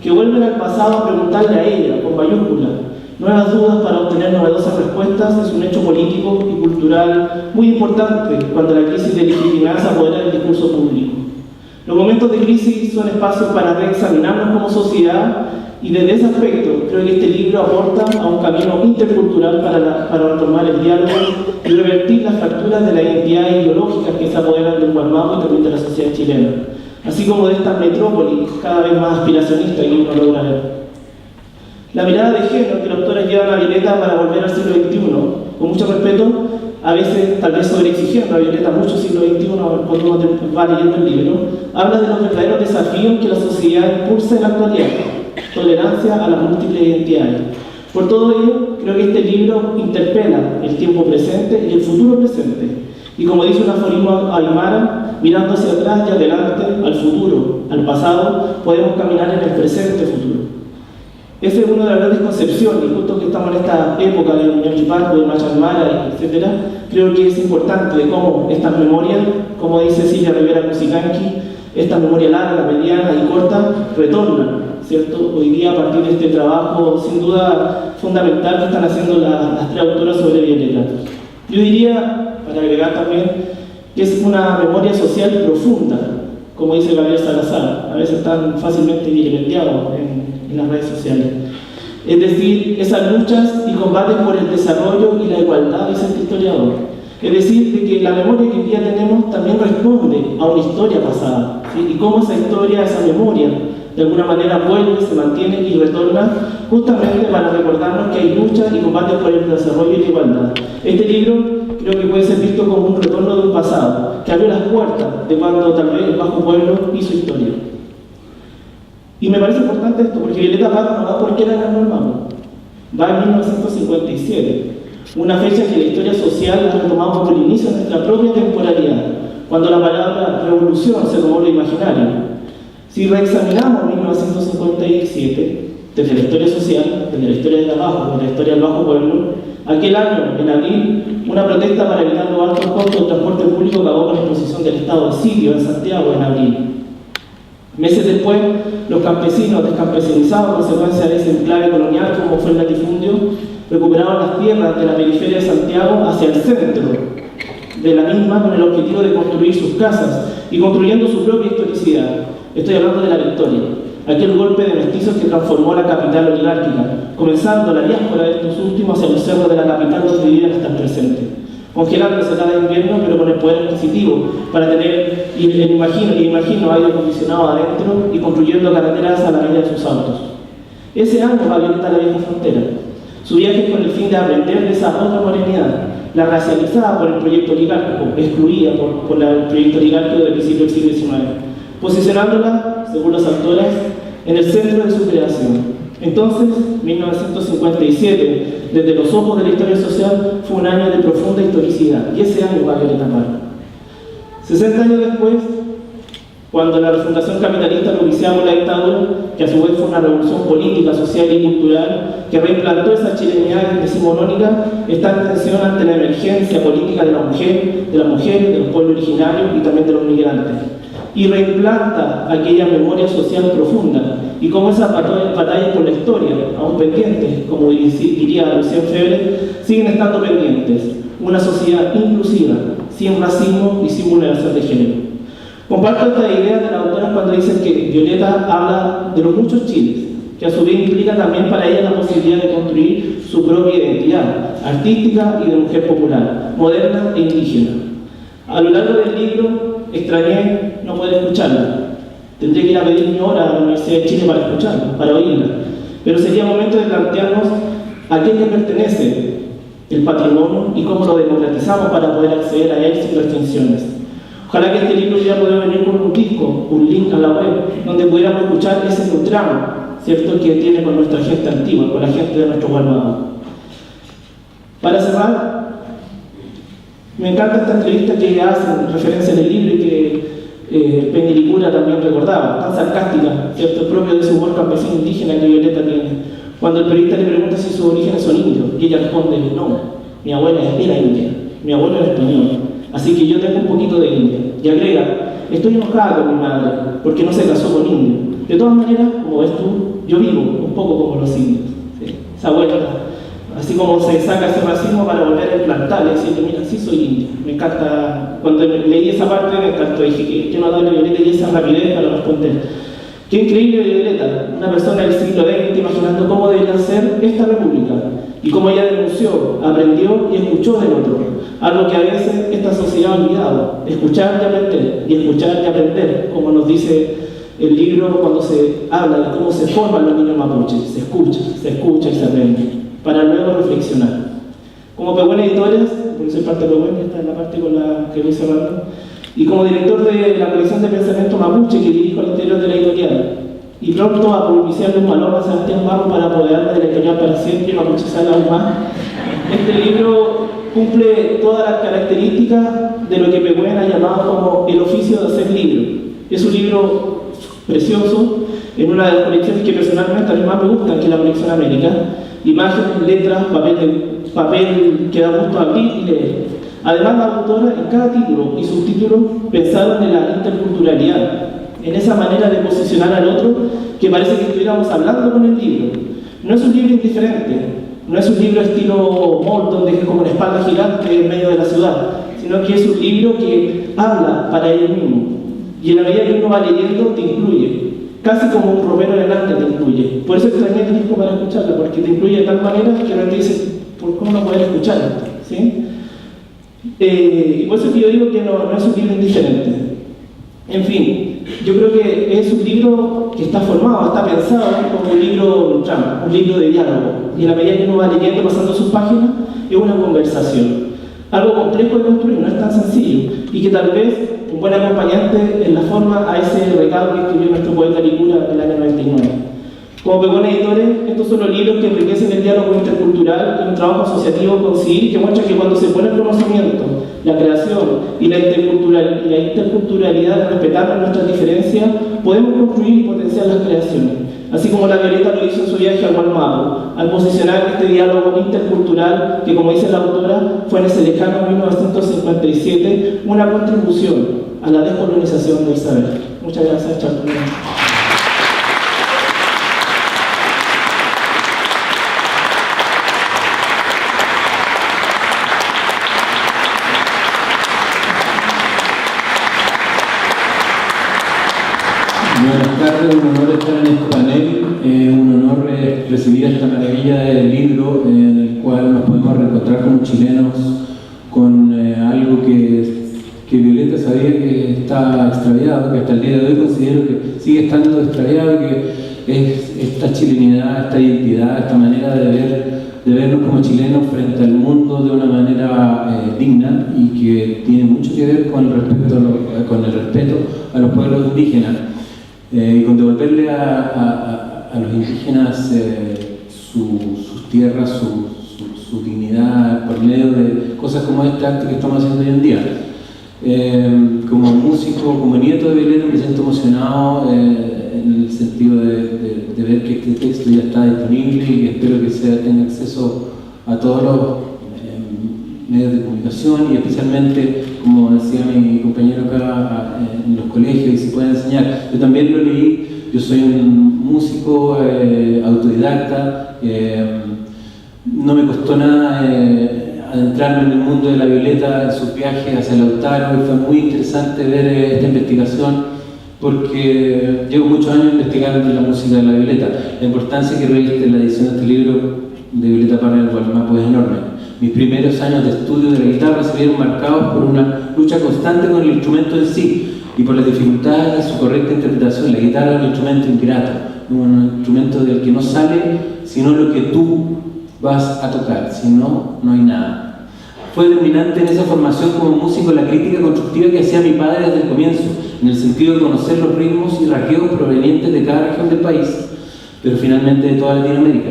que vuelven al pasado a preguntarle a ella, con mayúsculas, nuevas dudas para obtener novedosas respuestas es un hecho político y cultural muy importante cuando la crisis de legitimidad se apodera del discurso público. Los momentos de crisis son espacios para reexaminarnos como sociedad y desde ese aspecto creo que este libro aporta a un camino intercultural para retomar el diálogo y revertir las fracturas de las identidades ideológicas que se apoderan del Gualmapu y también de la sociedad chilena, así como de esta metrópoli cada vez más aspiracionista que uno logra ver. La mirada de género que la autora lleva a la Violeta para volver al siglo XXI, con mucho respeto, a veces tal vez sobreexigiendo a Violeta mucho siglo XXI cuando uno va leyendo el libro, habla de los verdaderos desafíos que la sociedad impulsa en la actualidad, tolerancia a las múltiples identidades. Por todo ello, creo que este libro interpela el tiempo presente y el futuro presente. Y como dice un aforismo aymara, mirando hacia atrás y adelante, al futuro, al pasado, podemos caminar en el presente futuro. Esa es una de las grandes concepciones, y justo que estamos en esta época de Ñuñoa, de Machalmara, etc., creo que es importante de cómo estas memorias, como dice Silvia Rivera Musicanqui, esta memoria larga, mediana y corta, retornan, ¿cierto? Hoy día, a partir de este trabajo, sin duda fundamental que están haciendo las tres autoras sobre Violeta. Yo diría, para agregar también, que es una memoria social profunda, como dice Gabriel Salazar, a veces tan fácilmente vilipendiado en las redes sociales. Es decir, esas luchas y combates por el desarrollo y la igualdad, dice este historiador. Es decir, de que la memoria que hoy día tenemos también responde a una historia pasada, ¿sí? Y cómo esa historia, esa memoria, de alguna manera vuelve, se mantiene y retorna justamente para recordarnos que hay luchas y combates por el desarrollo y la igualdad. Este libro creo que puede ser visto como un retorno de un pasado, que abrió las puertas de cuando tal vez el Bajo Pueblo hizo historia. Y me parece importante esto, porque Violeta Parra no va porque era ganó el Mapu, va en 1957, una fecha que la historia social ha retomado como el inicio de nuestra propia temporalidad, cuando la palabra revolución se tomó lo imaginario. Si reexaminamos 1957, desde la historia social, desde la historia del abajo, desde la historia del Bajo Pueblo, aquel año, en abril, una protesta para evitar los altos costos del transporte público acabó con la imposición del estado de sitio en Santiago en abril. Meses después, los campesinos descampesinizados a consecuencia de ese enclave colonial como fue el latifundio, recuperaron las tierras de la periferia de Santiago hacia el centro de la misma con el objetivo de construir sus casas y construyendo su propia historicidad. Estoy hablando de la Victoria, aquel golpe de mestizos que transformó la capital oligárquica, comenzando la diáspora de estos últimos hacia los cerros de la capital donde vivían hasta el presente, congelándose cada invierno pero con el poder adquisitivo para tener, imagino aire acondicionado adentro y construyendo carreteras a la medida de sus autos. Ese año va a Violeta la vieja frontera. Su viaje con el fin de aprender de esa otra morenidad, la racializada por el proyecto oligárquico, excluida por el proyecto oligárquico del principio del siglo XIX, posicionándola, según las autoras, en el centro de su creación. Entonces, 1957, desde los ojos de la historia social, fue un año de profunda historicidad, y ese año va a Violeta Parra. 60 años después, cuando la refundación capitalista propiciaba la dictadura, que a su vez fue una revolución política, social y cultural, que reimplantó esa chilenidad decimonónica, está en tensión ante la emergencia política de la mujer, de los pueblos originarios y también de los migrantes. Y reimplanta aquella memoria social profunda, y como esas batallas por la historia, aún pendientes, como diría Lucien Febvre, siguen estando pendientes. Una sociedad inclusiva, sin racismo y sin vulneración de género. Comparto esta idea de la autora cuando dicen que Violeta habla de los muchos Chiles, que a su vez implica también para ella la posibilidad de construir su propia identidad artística y de mujer popular, moderna e indígena. A lo largo del libro extrañé no poder escucharla. Tendría que ir a pedir mi hora a la Universidad de Chile para escucharla, para oírla. Pero sería momento de plantearnos a qué le pertenece el patrimonio y cómo lo democratizamos para poder acceder a él sin restricciones. Ojalá que este libro ya pueda venir con un disco, un link a la web, donde pudiéramos escuchar ese tramo, ¿cierto?, que tiene con nuestra gente antigua, con la gente de nuestro Gualmapu. Para cerrar, me encanta esta entrevista que hacen referencia en el libro y que Peña también recordaba, tan sarcástica, ¿cierto?, propio de ese humor campesino indígena que Violeta tiene. Cuando el periodista le pregunta si sus orígenes son indios, y ella responde, no, mi abuela era india, mi abuelo era español, así que yo tengo un poquito de india. Y agrega, estoy enojada con mi madre, porque no se casó con indio. De todas maneras, como ves tú, yo vivo un poco como los indios. ¿Sí? Esa abuela así como se saca ese racismo para volver a implantarle, decirle, mira, sí soy indio. Me encanta, cuando leí esa parte me encantó, dije, qué notable Violeta y esa rapidez para responder. Qué increíble Violeta, una persona del siglo XX imaginando cómo debería ser esta república y cómo ella denunció, aprendió y escuchó del otro, algo que a veces esta sociedad ha olvidado, escuchar y aprender, y escuchar y aprender, como nos dice el libro cuando se habla de cómo se forman los niños mapuches, se escucha y se aprende, para luego reflexionar. Como Pehuen Editores, porque soy parte de Pehuen, esta es la parte con la que voy cerrando, y como director de la colección de pensamiento mapuche que dirijo al interior de la editorial, y pronto a propiciarle un valor a Sebastián Barro para apoderarme de la editorial para siempre y mapuchizarla aún más. Este libro cumple todas las características de lo que Pehuen ha llamado como el oficio de hacer libro. Es un libro precioso, en una de las colecciones que personalmente a mí más me gustan, que es la colección América. Imágenes, letras, papel que da gusto abrir y leer. Además, la autora en cada título y subtítulo pensaron en la interculturalidad, en esa manera de posicionar al otro que parece que estuviéramos hablando con el libro. No es un libro indiferente, no es un libro estilo Moll, donde es como una espalda gigante en medio de la ciudad, sino que es un libro que habla para ellos mismos. Y en la medida que uno va leyendo, te incluye. Casi como un romero delante te incluye. Por eso extrañé el disco para escucharlo, porque te incluye de tal manera que no te dice, ¿por cómo no poder escuchar esto? ¿Sí? Y por eso que yo digo que no es un libro indiferente. En fin, yo creo que es un libro que está formado, está pensado como un libro Trump, un libro de diálogo. Y a la medida que uno va leyendo, pasando sus páginas, es una conversación. Algo complejo de construir, no es tan sencillo. Y que tal vez un buen acompañante en la forma a ese recado que escribió nuestro poeta Licura en el año 99. Como Pehuen Editores, estos son los libros que enriquecen el diálogo intercultural y un trabajo asociativo con CIVIL que muestra que cuando se pone el conocimiento, la creación y la interculturalidad, respetando nuestras diferencias, podemos construir y potenciar las creaciones. Así como la Violeta lo hizo en su viaje al Gualmapu, al posicionar este diálogo intercultural que, como dice la autora, fue en ese lejano 1957 una contribución a la descolonización del saber. Muchas gracias, Charles. Buenas tardes, un honor estar en este panel, un honor recibir esta maravilla del libro en el cual nos podemos reencontrar como chilenos con algo que Violeta sabía que está extraviado, que hasta el día de hoy considero que sigue estando extraviado, que es esta chilenidad, esta identidad, esta manera de vernos como chilenos frente al mundo de una manera digna y que tiene mucho que ver con el respeto a los pueblos indígenas. Y con devolverle a los indígenas sus tierras, su dignidad, por medio de cosas como este acto que estamos haciendo hoy en día. Como músico, como nieto de Violeta, me siento emocionado en el sentido de ver que este texto ya está disponible y que espero que tenga acceso a todos los medios de comunicación y especialmente, como decía mi compañero acá, en los colegios y se puede enseñar. Yo también lo leí, yo soy un músico autodidacta, no me costó nada adentrarme en el mundo de la Violeta en sus viajes hacia Lautaro y fue muy interesante ver esta investigación porque llevo muchos años investigando la música de la Violeta. La importancia que reviste en la edición de este libro de Violeta Parra en el Gualmapu es enorme. Mis primeros años de estudio de la guitarra se vieron marcados por una lucha constante con el instrumento en sí y por las dificultades de su correcta interpretación. La guitarra es un instrumento ingrato, un instrumento del que no sale sino lo que tú vas a tocar, si no, no hay nada. Fue determinante en esa formación como músico la crítica constructiva que hacía mi padre desde el comienzo, en el sentido de conocer los ritmos y rasgueos provenientes de cada región del país, pero finalmente de toda Latinoamérica.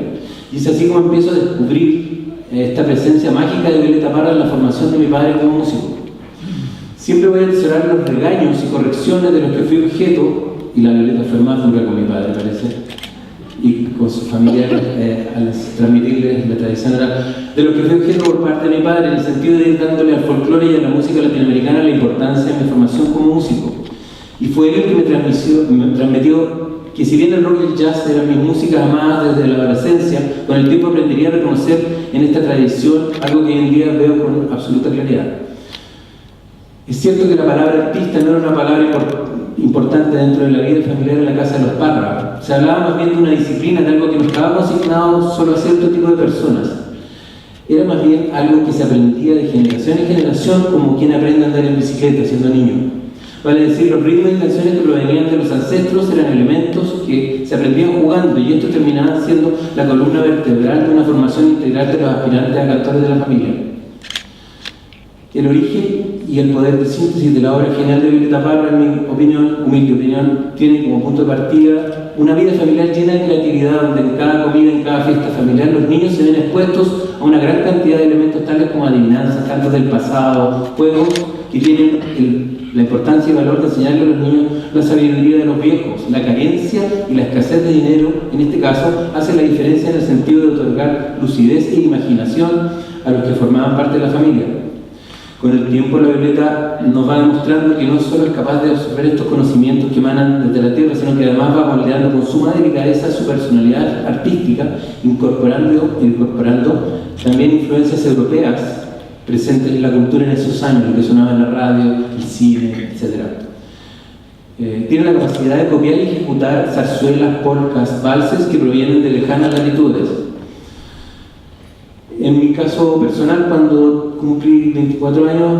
Y es así como empiezo a descubrir esta presencia mágica de Violeta Parra en la formación de mi padre como músico. Siempre voy a atesorar los regaños y correcciones de los que fui objeto, y la Violeta fue más dura con mi padre, parece, y con sus familiares al transmitirles la tradición oral, de lo que fui objeto por parte de mi padre, en el sentido de ir dándole al folclore y a la música latinoamericana la importancia de mi formación como músico. Y fue él el que me transmitió que si bien el rock y el jazz eran mis músicas amadas desde la adolescencia, con el tiempo aprendería a reconocer en esta tradición algo que hoy en día veo con absoluta claridad. Es cierto que la palabra artista no era una palabra importante dentro de la vida familiar en la casa de los Parra. Se hablaba más bien de una disciplina, de algo que no estaba consignado solo a cierto tipo de personas. Era más bien algo que se aprendía de generación en generación, como quien aprende a andar en bicicleta siendo niño. Vale decir, los ritmos y canciones que provenían de los ancestros eran elementos que se aprendían jugando, y esto terminaba siendo la columna vertebral de una formación integral de los aspirantes a cantores de la familia. El origen y el poder de síntesis de la obra genial de Violeta Parra, en mi opinión, humilde opinión, tiene como punto de partida una vida familiar llena de creatividad, donde en cada comida, en cada fiesta familiar, los niños se ven expuestos a una gran cantidad de elementos tales como adivinanzas, cantos del pasado, juegos que tienen la importancia y valor de enseñarle a los niños la sabiduría de los viejos. La carencia y la escasez de dinero, en este caso, hace la diferencia en el sentido de otorgar lucidez e imaginación a los que formaban parte de la familia. Con el tiempo, la Violeta nos va demostrando que no solo es capaz de absorber estos conocimientos que emanan desde la tierra, sino que además va moldeando con suma delicadeza su personalidad artística, incorporando también influencias europeas presentes en la cultura en esos años, lo que sonaba en la radio, el cine, etc. Tiene la capacidad de copiar y ejecutar zarzuelas, polcas, valses que provienen de lejanas latitudes. En mi caso personal, cuando cumplí 24 años,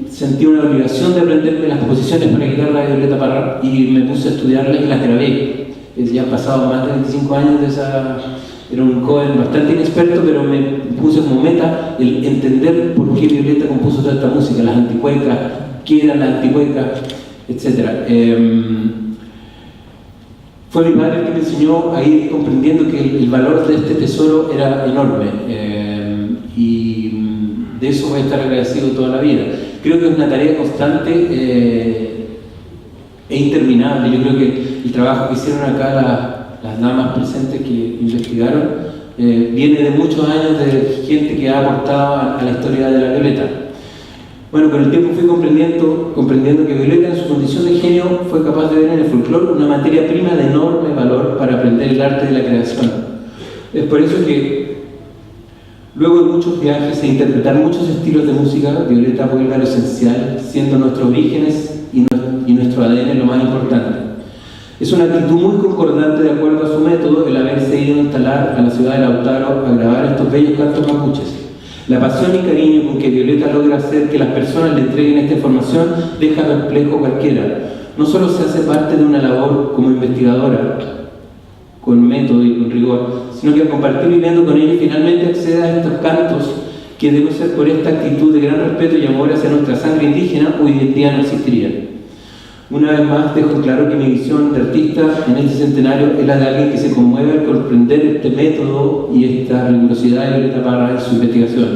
sentí una obligación de aprenderme las composiciones para guitarra de Violeta Parra y me puse a estudiarlas y las grabé. Ya han pasado más de 25 años de esa... Era un joven bastante inexperto, pero me puse como meta el entender por qué Violeta compuso toda esta música, las anticuecas, qué eran las anticuecas, etc. Fue mi padre el que me enseñó a ir comprendiendo que el valor de este tesoro era enorme, y de eso voy a estar agradecido toda la vida. Creo que es una tarea constante e interminable. Yo creo que el trabajo que hicieron acá las damas presentes que investigaron viene de muchos años de gente que ha aportado a la historia de la Violeta. Bueno, con el tiempo fui comprendiendo que Violeta, en su condición de genio, fue capaz de ver en el folclore una materia prima de enorme valor para aprender el arte de la creación. Es por eso que, luego de muchos viajes e interpretar muchos estilos de música, Violeta vuelve a lo esencial, siendo nuestros orígenes y nuestro ADN lo más importante. Es una actitud muy concordante de acuerdo a su método el haberse ido a instalar a la ciudad de Lautaro a grabar estos bellos cantos mapuches. La pasión y cariño con que Violeta logra hacer que las personas le entreguen esta información deja perplejo a cualquiera. No solo se hace parte de una labor como investigadora, con método y con rigor, sino que al compartir viviendo con ellos finalmente accede a estos cantos que deben ser por esta actitud de gran respeto y amor hacia nuestra sangre indígena, hoy en día no existirían. Una vez más dejo claro que mi visión de artista en este centenario es la de alguien que se conmueve al comprender este método y esta rigurosidad de Violeta Parra en su investigación.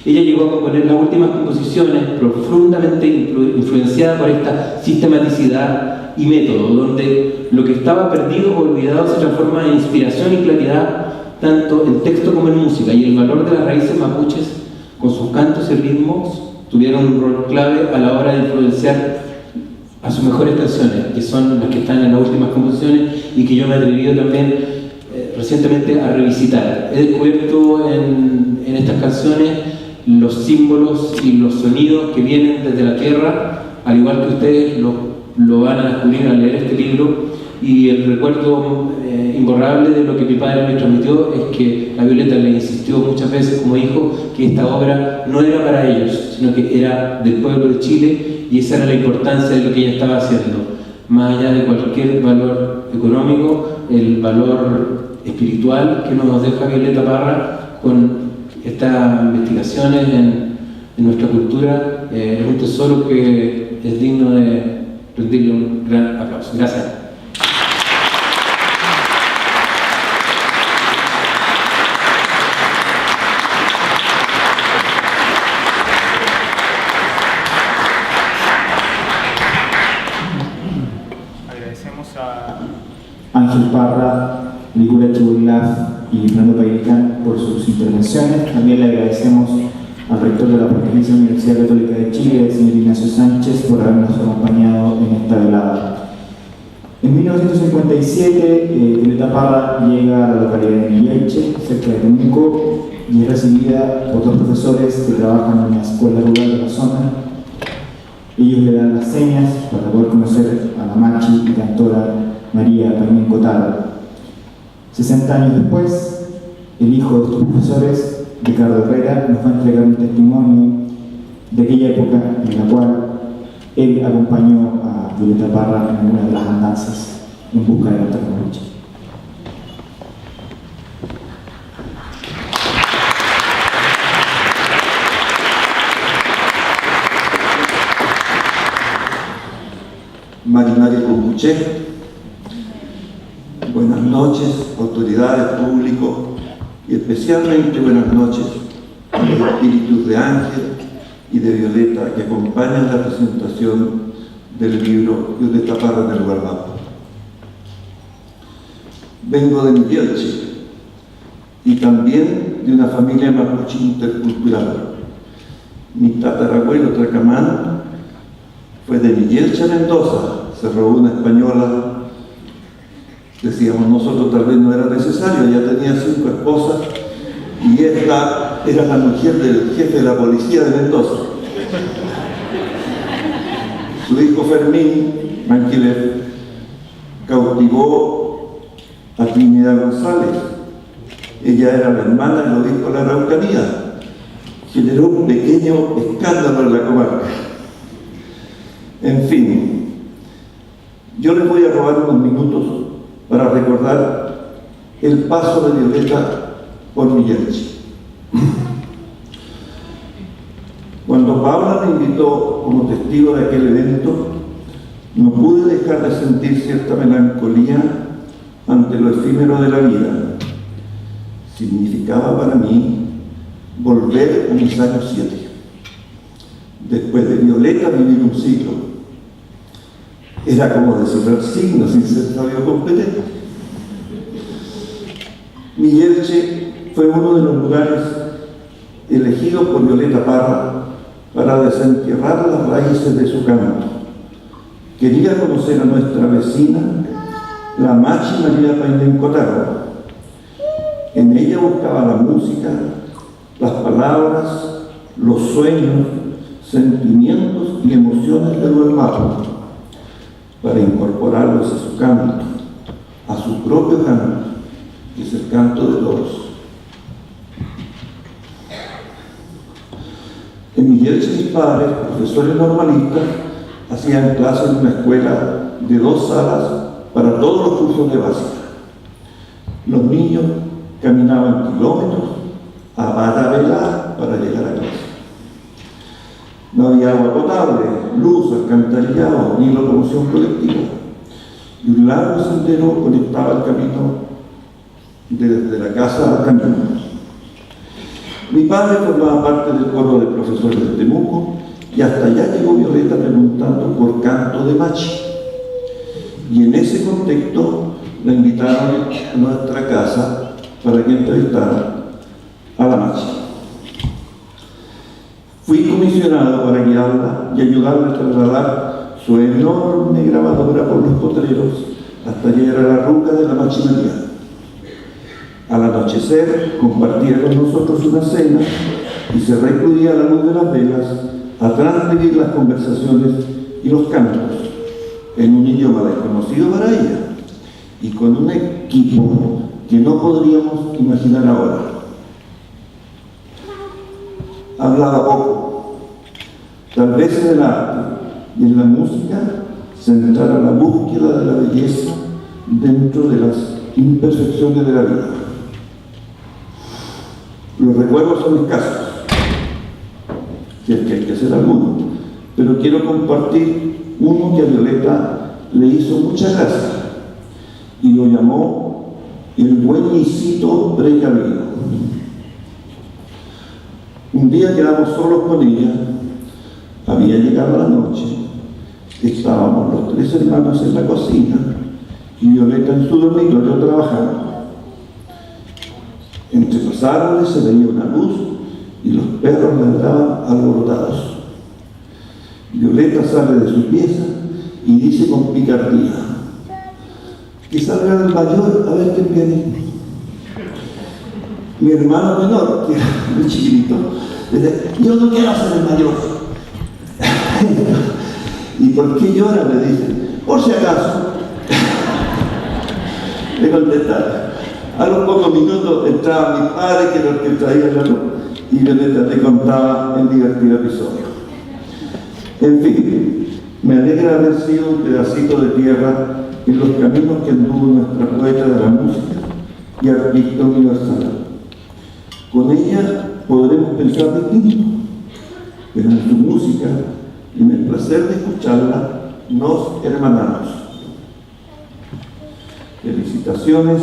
Ella llegó a componer las últimas composiciones profundamente influenciada por esta sistematicidad y método, donde lo que estaba perdido o olvidado se transforma en inspiración y claridad, tanto en texto como en música, y el valor de las raíces mapuches, con sus cantos y ritmos, tuvieron un rol clave a la hora de influenciar a sus mejores canciones, que son las que están en las últimas composiciones y que yo me he atrevido también recientemente a revisitar. He descubierto en estas canciones los símbolos y los sonidos que vienen desde la tierra, al igual que ustedes lo van a descubrir al leer este libro, y el recuerdo imborrable de lo que mi padre me transmitió es que la Violeta le insistió muchas veces como hijo que esta obra no era para ellos, sino que era del pueblo de Chile, y esa era la importancia de lo que ella estaba haciendo. Más allá de cualquier valor económico, el valor espiritual que nos deja Violeta Parra con estas investigaciones en nuestra cultura es un tesoro que es digno de rendirle un gran aplauso. Gracias. Ángel Parra, Licura Chubilaf y Fernando Pairicán por sus intervenciones. También le agradecemos al rector de la Pontificia Universidad Católica de Chile, el señor Ignacio Sánchez, por habernos acompañado en esta velada. En 1956 97, Violeta Parra llega a la localidad de Milleiche, cerca de Temuco, y es recibida por dos profesores que trabajan en la escuela rural de la zona. Ellos le dan las señas para poder conocer a la machi y cantora María Paimén Cotaro. 60 años después, el hijo de estos profesores, Ricardo Herrera, nos va a entregar un testimonio de aquella época en la cual él acompañó a Violeta Parra en una de las andanzas en busca de la tecnología. Marinari Cucuché, buenas noches, autoridades, público, y especialmente buenas noches a los espíritus de Ángel y de Violeta que acompañan la presentación del libro Violeta Parra del Guardampo. Vengo de Milleiche y también de una familia mapuche intercultural. Mi tatarabuelo Tracamán fue de Milleiche a Mendoza, se robó una española. Decíamos nosotros, tal vez no era necesario, ya tenía 5 esposas y esta era la mujer del jefe de la policía de Mendoza. Su hijo Fermín Manquiler cautivó a Trinidad González. Ella era la hermana del obispo de la Araucanía. Generó un pequeño escándalo en la comarca. En fin, yo les voy a robar unos minutos para recordar el paso de Violeta por Milleiche. Cuando Paula me invitó como testigo de aquel evento, no pude dejar de sentir cierta melancolía ante lo efímero de la vida. Significaba para mí volver a mis años 7. Después de Violeta vivir un siglo. Era como descifrar signos sin ser sabio competente. Milleiche fue uno de los lugares elegidos por Violeta Parra para desentierrar las raíces de su canto. Quería conocer a nuestra vecina, la machi María Paimén Cotaro. En ella buscaba la música, las palabras, los sueños, sentimientos y emociones de lo hermano, para incorporarlos a su canto, a su propio canto, que es el canto de todos. En Milleiche, mis padres, profesores normalistas, hacían clases en una escuela de 2 salas para todos los cursos de básica. Los niños caminaban kilómetros a Baravelá para llegar a clase. No había agua potable, luz, alcantarillado, ni locomoción colectiva. Y un largo sendero conectaba el camino desde la casa al camino. Mi padre formaba parte del coro de profesores de Temuco y hasta allá llegó Violeta preguntando por canto de machi. Y en ese contexto la invitaron a nuestra casa para que entrevistara a la machi. Fui comisionado para guiarla y ayudarla a trasladar su enorme grabadora por los potreros hasta llegar a la ruca de la machi María. Al anochecer compartía con nosotros una cena y se recluía a la luz de las velas a transcribir las conversaciones y los cantos en un idioma desconocido para ella y con un equipo que no podríamos imaginar ahora. Hablaba poco, tal vez en el arte y en la música centrara la búsqueda de la belleza dentro de las imperfecciones de la vida. Los recuerdos son escasos, si es que hay que hacer alguno, pero quiero compartir uno que a Violeta le hizo mucha gracia y lo llamó el buenicito precavido. Un día quedamos solos con ella, había llegado la noche, estábamos los 3 hermanos en la cocina y Violeta en su dormitorio trabajando. Entre los árboles se veía una luz y los perros ladraban alborotados. Violeta sale de su pieza y dice con picardía: que salga el mayor a ver quién viene. Mi hermano menor, que era muy chiquitito, dice, yo no quiero ser el mayor. ¿Y por qué llora? Me dice, por si acaso. Le contestaron. A los pocos minutos entraba mi padre, que era el que traía la luz, y Violeta le contaba el divertido episodio. En fin, me alegra haber sido un pedacito de tierra en los caminos que anduvo nuestra poeta de la música y artista universal. Con ella podremos pensar distinto, pero en su música y en el placer de escucharla nos hermanamos. Felicitaciones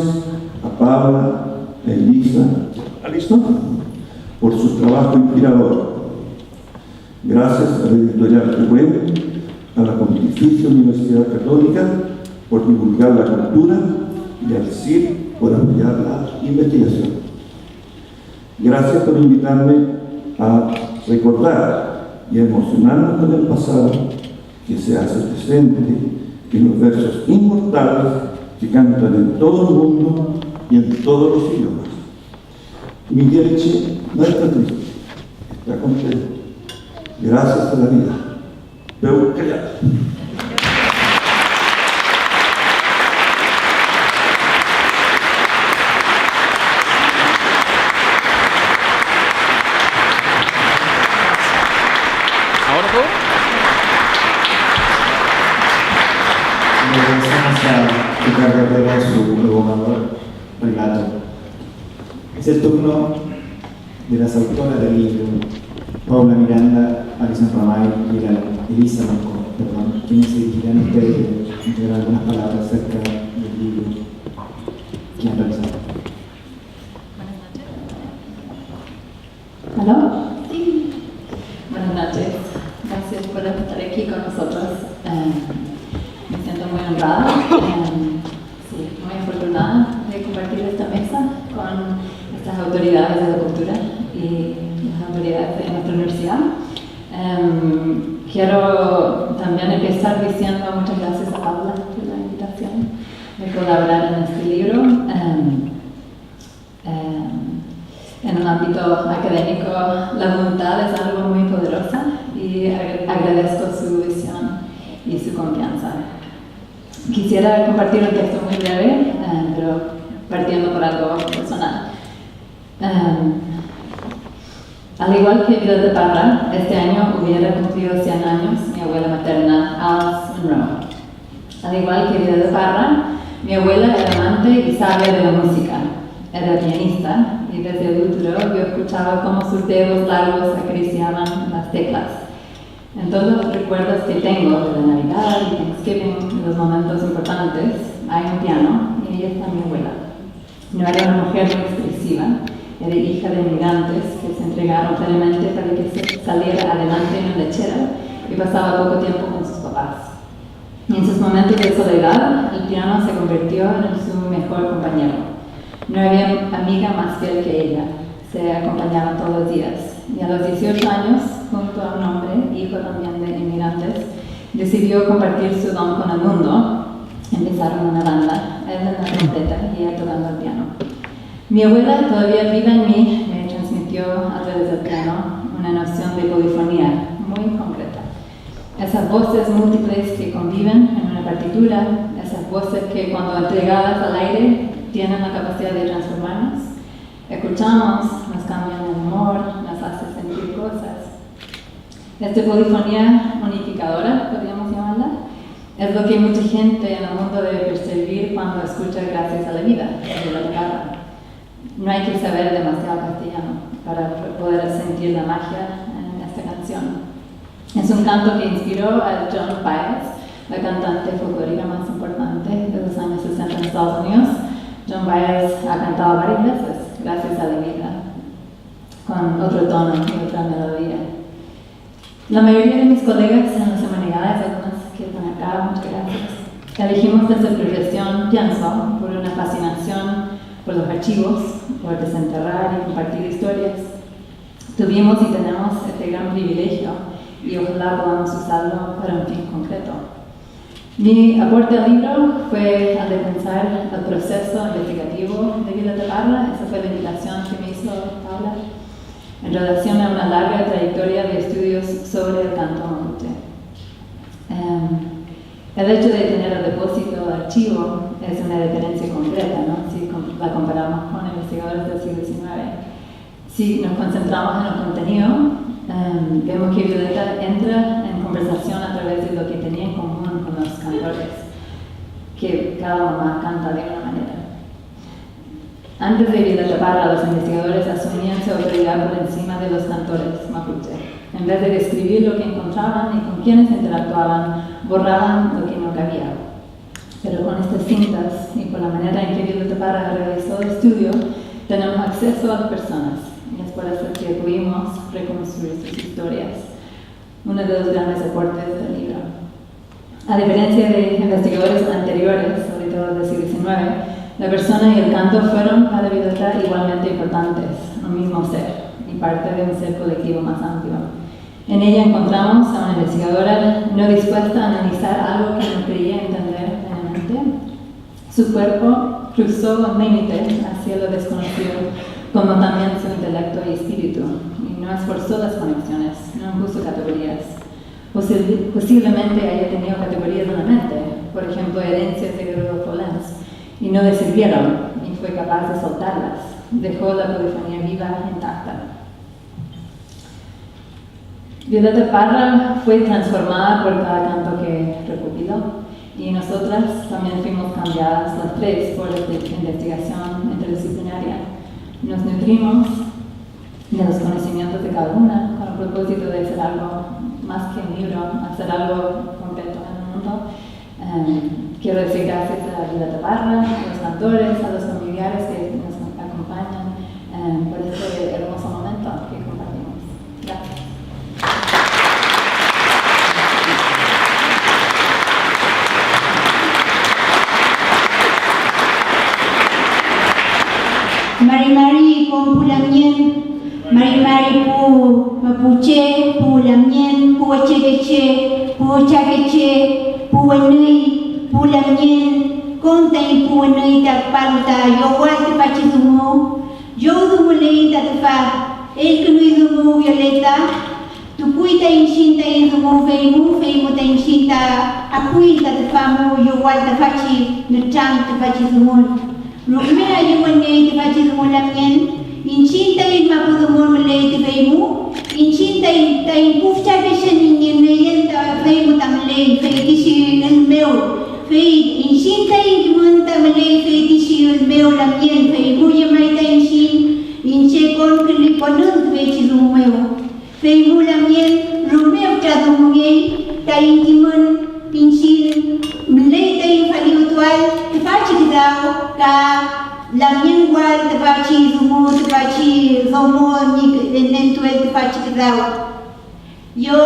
a Paula, a Elisa, a Alison, por su trabajo inspirador. Gracias a la editorial Rubén, a la Pontificia Universidad Católica por divulgar la cultura y al CIR por apoyar la investigación. Gracias por invitarme a recordar y a emocionarnos con el pasado que se hace presente en los versos inmortales que cantan en todo el mundo y en todos los idiomas. Miguel Che no está triste, está contento. Gracias a la vida. Veo callado. ¿Ahora todo? Carrera su evocador relato. Es el turno de las autoras del libro, Paula Miranda, Alison Ramay y Elisa Marco, perdón, quienes se dirigirán a ustedes de entregar algunas palabras acerca del libro que han realizado. ¿Aló? Sí. Buenas noches. Gracias por estar aquí con nosotros. Me siento muy honrada, muy afortunada de compartir esta mesa con estas autoridades de la cultura y las autoridades de nuestra universidad. Quiero también empezar diciendo muchas gracias a Paula por la invitación de colaborar en este libro. En el ámbito académico, la voluntad es algo muy poderosa y agradezco su visión y su confianza. Quisiera compartir un texto muy breve, pero partiendo por algo personal. Al igual que Violeta Parra, este año hubiera cumplido 100 años mi abuela materna, Alice Monroe. Al igual que Violeta Parra, mi abuela era amante y sabia de la música. Era pianista y desde el útero yo escuchaba cómo sus dedos largos acariciaban las teclas. En todos los recuerdos que tengo de la Navidad y Thanksgiving, de los momentos importantes, hay un piano y ella está mi abuela. No era una mujer muy expresiva, era hija de inmigrantes que se entregaron plenamente para que se saliera adelante en un lechero y pasaba poco tiempo con sus papás. Y en sus momentos de soledad, el piano se convirtió en su mejor compañero. No había amiga más fiel que ella, se acompañaban todos los días. Y a los 18 años, junto a un hombre, hijo también de inmigrantes, decidió compartir su don con el mundo. Empezaron una banda, él en la trompeta y ella tocando el piano. Mi abuela, todavía viva en mí, me transmitió a través del piano una noción de polifonía muy concreta. Esas voces múltiples que conviven en una partitura, esas voces que cuando entregadas al aire tienen la capacidad de transformarnos. Escuchamos, nos cambian el humor, nos hace sentir cosas. Esta polifonía unificadora, podríamos llamarla, es lo que mucha gente en el mundo debe percibir cuando escucha Gracias a la vida, de la guitarra. No hay que saber demasiado castellano para poder sentir la magia en esta canción. Es un canto que inspiró a Joan Baez, la cantante folclórica más importante de los años 60 en Estados Unidos. Joan Baez ha cantado varias veces Gracias a la vida, con otro tono y otra melodía. La mayoría de mis colegas en las humanidades, algunas que están acá, muchas gracias, elegimos esta profesión, pienso, por una fascinación por los archivos, por desenterrar y compartir historias. Tuvimos y tenemos este gran privilegio y ojalá podamos usarlo para un fin concreto. Mi aporte al libro fue al de pensar el proceso investigativo de Violeta Parra. Esa fue la invitación que me hizo Paula en relación a una larga trayectoria de estudios sobre el canto mapuche. El hecho de tener el depósito de archivo es una diferencia concreta, ¿no? Si la comparamos con investigadores del siglo XIX. Si nos concentramos en el contenido, vemos que Violeta entra en conversación a través de lo que tenía en común con los cantores, que cada mamá canta de una manera. Antes de Violeta Parra, los investigadores asumían su autoridad por encima de los cantores mapuche. En vez de describir lo que encontraban y con quienes interactuaban, borraban lo que no cabía. Pero con estas cintas y por la manera en que Violeta Parra realizó el estudio, tenemos acceso a las personas. Y es por eso que pudimos reconstruir sus historias. Uno de los grandes aportes del libro. A diferencia de investigadores anteriores, sobre todo del siglo XIX, la persona y el canto fueron para Violeta igualmente importantes, un mismo ser y parte de un ser colectivo más amplio. En ella encontramos a una investigadora no dispuesta a analizar algo que no creía entender plenamente. Su cuerpo cruzó un límite hacia lo desconocido, como también su intelecto y espíritu, y no esforzó las conexiones, no impuso categorías. Posiblemente haya tenido categorías en la mente, por ejemplo, herencias de Rodolfo Lenz, y no le sirvieron, y fue capaz de soltarlas. Dejó la polifonía viva intacta. Violeta Parra fue transformada por cada canto que recopiló, y nosotras también fuimos cambiadas las tres por la investigación interdisciplinaria. Nos nutrimos de los conocimientos de cada una con el propósito de hacer algo más que un libro, hacer algo completo en el mundo. Quiero decir gracias a Violeta Parra, a los cantores, a los familiares que nos acompañan por este hermoso momento que compartimos. Gracias. Mari con pulamien, mari pu mapuche, pulamien, pu echegeche, pu chageche, pu enui, pulamien, conta y pu enui tapalta, yo guante pachizumu, yo dumulei tatfa, el que no dumu Violeta, tu cuita inshinta y dumu feimu ta inshinta, acuita tafamu, yo guante pachi, necham tafachizumu. Rumea yuwane te fachi dumolamien, inchinta y mapudumor mele te feimu, inchinta y ta impufcha que se niñenta feimu tamle feitishi el meu, fei inchinta y monta mele feitishi el meu lamien, feimu yamaita inchin, inche con cliponun feitishi dumeu, feimu lamien, rumeo tradumungei, ta intimun, inchin, mele ta infaliutual, te fachi kidao, ka la mingua te faci zumu, te faci zomo, ni nentuel te faci kidao. Yo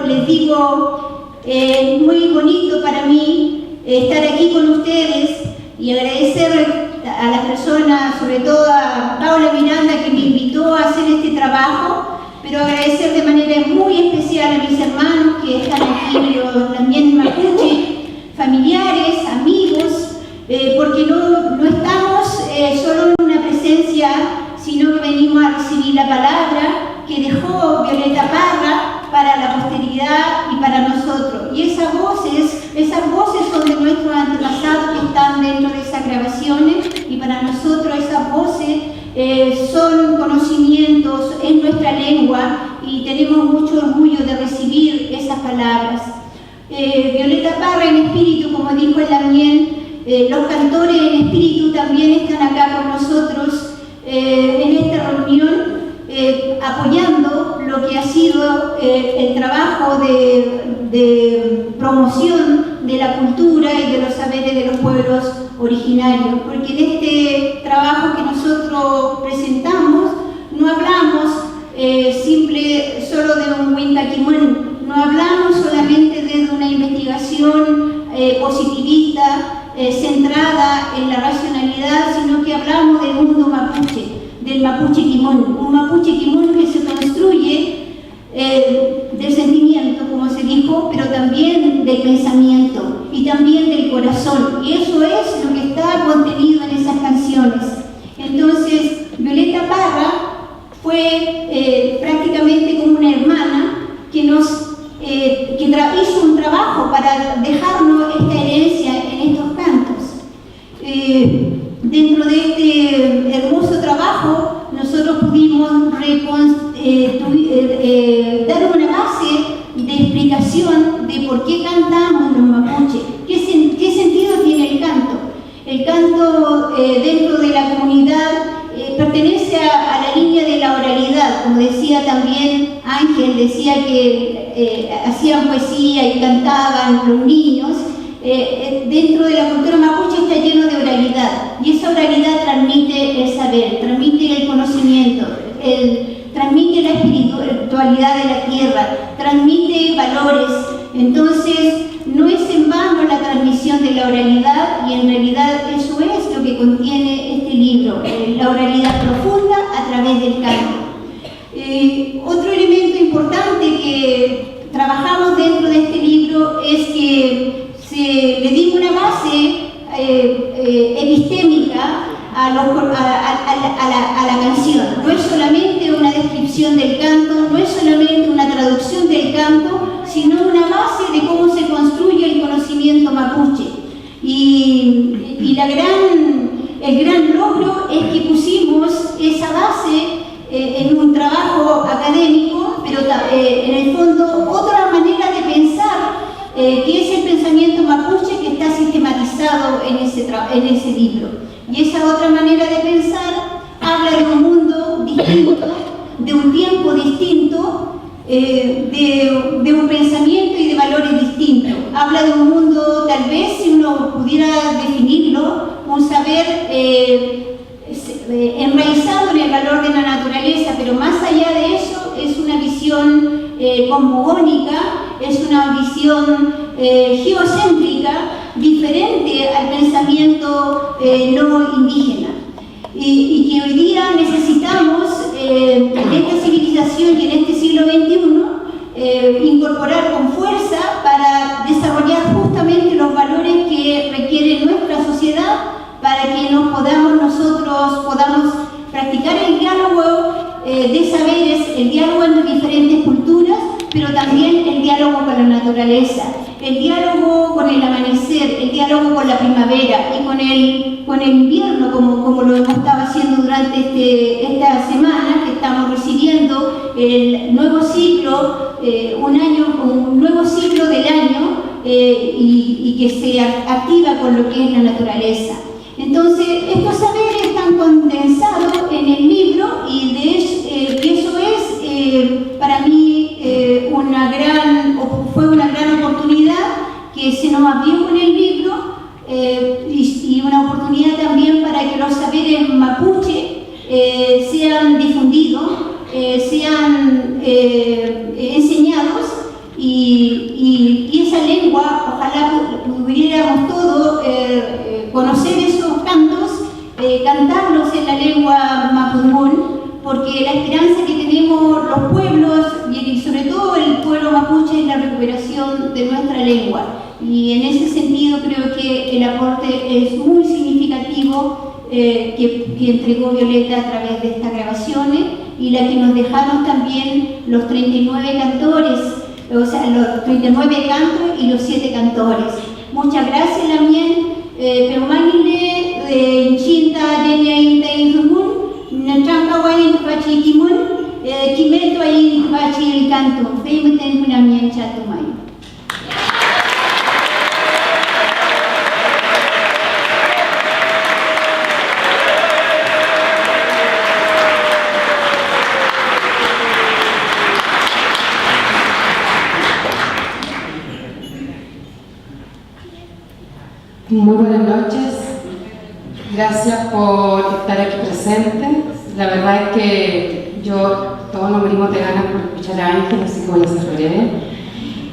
les digo, muy bonito para mí estar aquí con ustedes y agradecer a las personas, sobre todo a Paula Miranda que me invitó a hacer este trabajo, pero agradecer de manera muy especial a mis hermanos que están aquí, también mapuche, familiares, amigos, porque no estamos solo en una presencia, sino que venimos a recibir la palabra que dejó Violeta Parra para la posteridad y para nosotros. Y esas voces son de nuestros antepasados que están dentro de esas grabaciones, y para nosotros esas voces son conocimientos en nuestra lengua, y tenemos mucho orgullo de recibir esas palabras. Violeta Parra en espíritu, como dijo el Damián, los cantores en espíritu también están acá con nosotros en esta reunión, apoyando lo que ha sido el trabajo de promoción de la cultura y de los saberes de los pueblos originarios, porque en este trabajo que nosotros presentamos no hablamos solo de un Huincaquimán, no hablamos solamente de una investigación positivista centrada en la racionalidad, sino que hablamos del mundo mapuche, del mapuche quimón, un mapuche quimón que se construye del sentimiento, como se dijo, pero también de del pensamiento y también del corazón. Y eso es lo que está contenido en esas canciones. Entonces, Violeta Parra fue prácticamente como una hermana que hizo un trabajo para dejarnos esta herencia en estos cantos. Dentro de este hermoso trabajo, nosotros pudimos dar una base de explicación de por qué cantamos los mapuches, qué sentido tiene el canto. El canto dentro de la comunidad pertenece a la línea de la oralidad, como decía también Ángel, decía que hacían poesía y cantaban los niños. Dentro de la cultura mapuche está lleno de oralidad, y esa oralidad transmite el saber, transmite el conocimiento, transmite la espiritualidad de la tierra, transmite valores. Entonces, no es en vano la transmisión de la oralidad, y en realidad eso es lo que contiene este libro, la oralidad profunda a través del canto. Otro elemento importante que trabajamos dentro de este libro es que le dimos una base epistémica a la canción. No es solamente una descripción del canto, no es solamente una traducción del canto, sino una base de cómo se construye el conocimiento mapuche. Y el gran logro es que pusimos esa base en un trabajo académico, pero en el fondo otra manera de pensar, que es el pensamiento mapuche que está sistematizado en ese libro. Y esa otra manera de pensar habla de un mundo distinto, de un tiempo distinto, de un pensamiento y de valores distintos. Habla de un mundo, tal vez si uno pudiera definirlo, un saber enraizado en el valor de la naturaleza, pero más allá de eso es una visión cosmogónica, es una visión geocéntrica, diferente al pensamiento no indígena. Y que hoy día necesitamos, en esta civilización y en este siglo XXI, incorporar con fuerza para desarrollar justamente los valores que requiere nuestra sociedad, para que nosotros podamos practicar el diálogo de saberes, el diálogo entre diferentes culturas, pero también el diálogo con la naturaleza, el diálogo con el amanecer, el diálogo con la primavera y con el invierno, como lo hemos estado haciendo durante esta semana, que estamos recibiendo el nuevo ciclo, un nuevo ciclo del año, y que se activa con lo que es la naturaleza. Entonces, estos saberes están condensados en el libro, y eso es para mí fue una gran oportunidad que se nos abrió con el libro, y una oportunidad también para que los saberes mapuche sean difundidos, sean enseñados, y esa lengua, ojalá pudiéramos todos conocer esos cantos, cantarlos en la lengua mapudungún, porque la esperanza que tenemos los pueblos, y sobre todo el pueblo mapuche, es la recuperación de nuestra lengua. Y en ese sentido creo que el aporte es muy significativo que entregó Violeta a través de estas grabaciones, y la que nos dejaron también los 39 cantores, o sea, los 39 cantos y los 7 cantores. Muchas gracias, Lamien. Peumanile, Chinta, Denia, Inta, Inzumun, Natranca, Wain, Pachi, Kimun, Kimeto, Ayin, Pachi, el canto. Feimuten, Lamien, Chatumay. Muy buenas noches, gracias por estar aquí presente. La verdad es que todos nos venimos de ganas por escuchar a Ángel, así que voy a ser breve.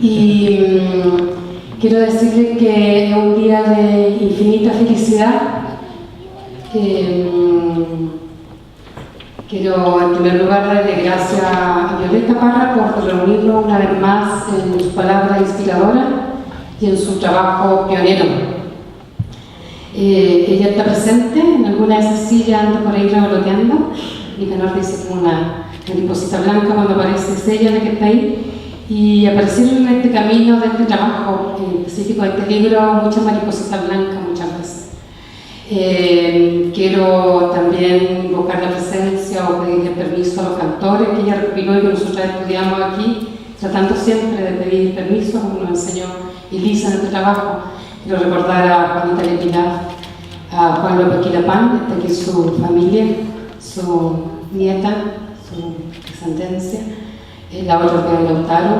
Y quiero decirles que es un día de infinita felicidad. Quiero en primer lugar darle gracias a Violeta Parra por reunirnos una vez más en su palabra inspiradora. y en su trabajo pionero. Ella está presente en alguna de esas sillas, anda por ahí revoloteando. Nicanor dice que una mariposita blanca cuando aparece es ella la que está ahí. Y aparecieron en este camino de este trabajo específico de este libro muchas maripositas blancas muchas veces. Quiero también invocar la presencia o pedirle permiso a los cantores que ella recopiló y que nosotros estudiamos aquí, tratando siempre de pedir permiso, como nos enseñó Elisa en este trabajo. Quiero recordar a Juanita Lepina, a Juan López Quilapán, está aquí su familia, su nieta, su descendencia, la otra que es Lautaro.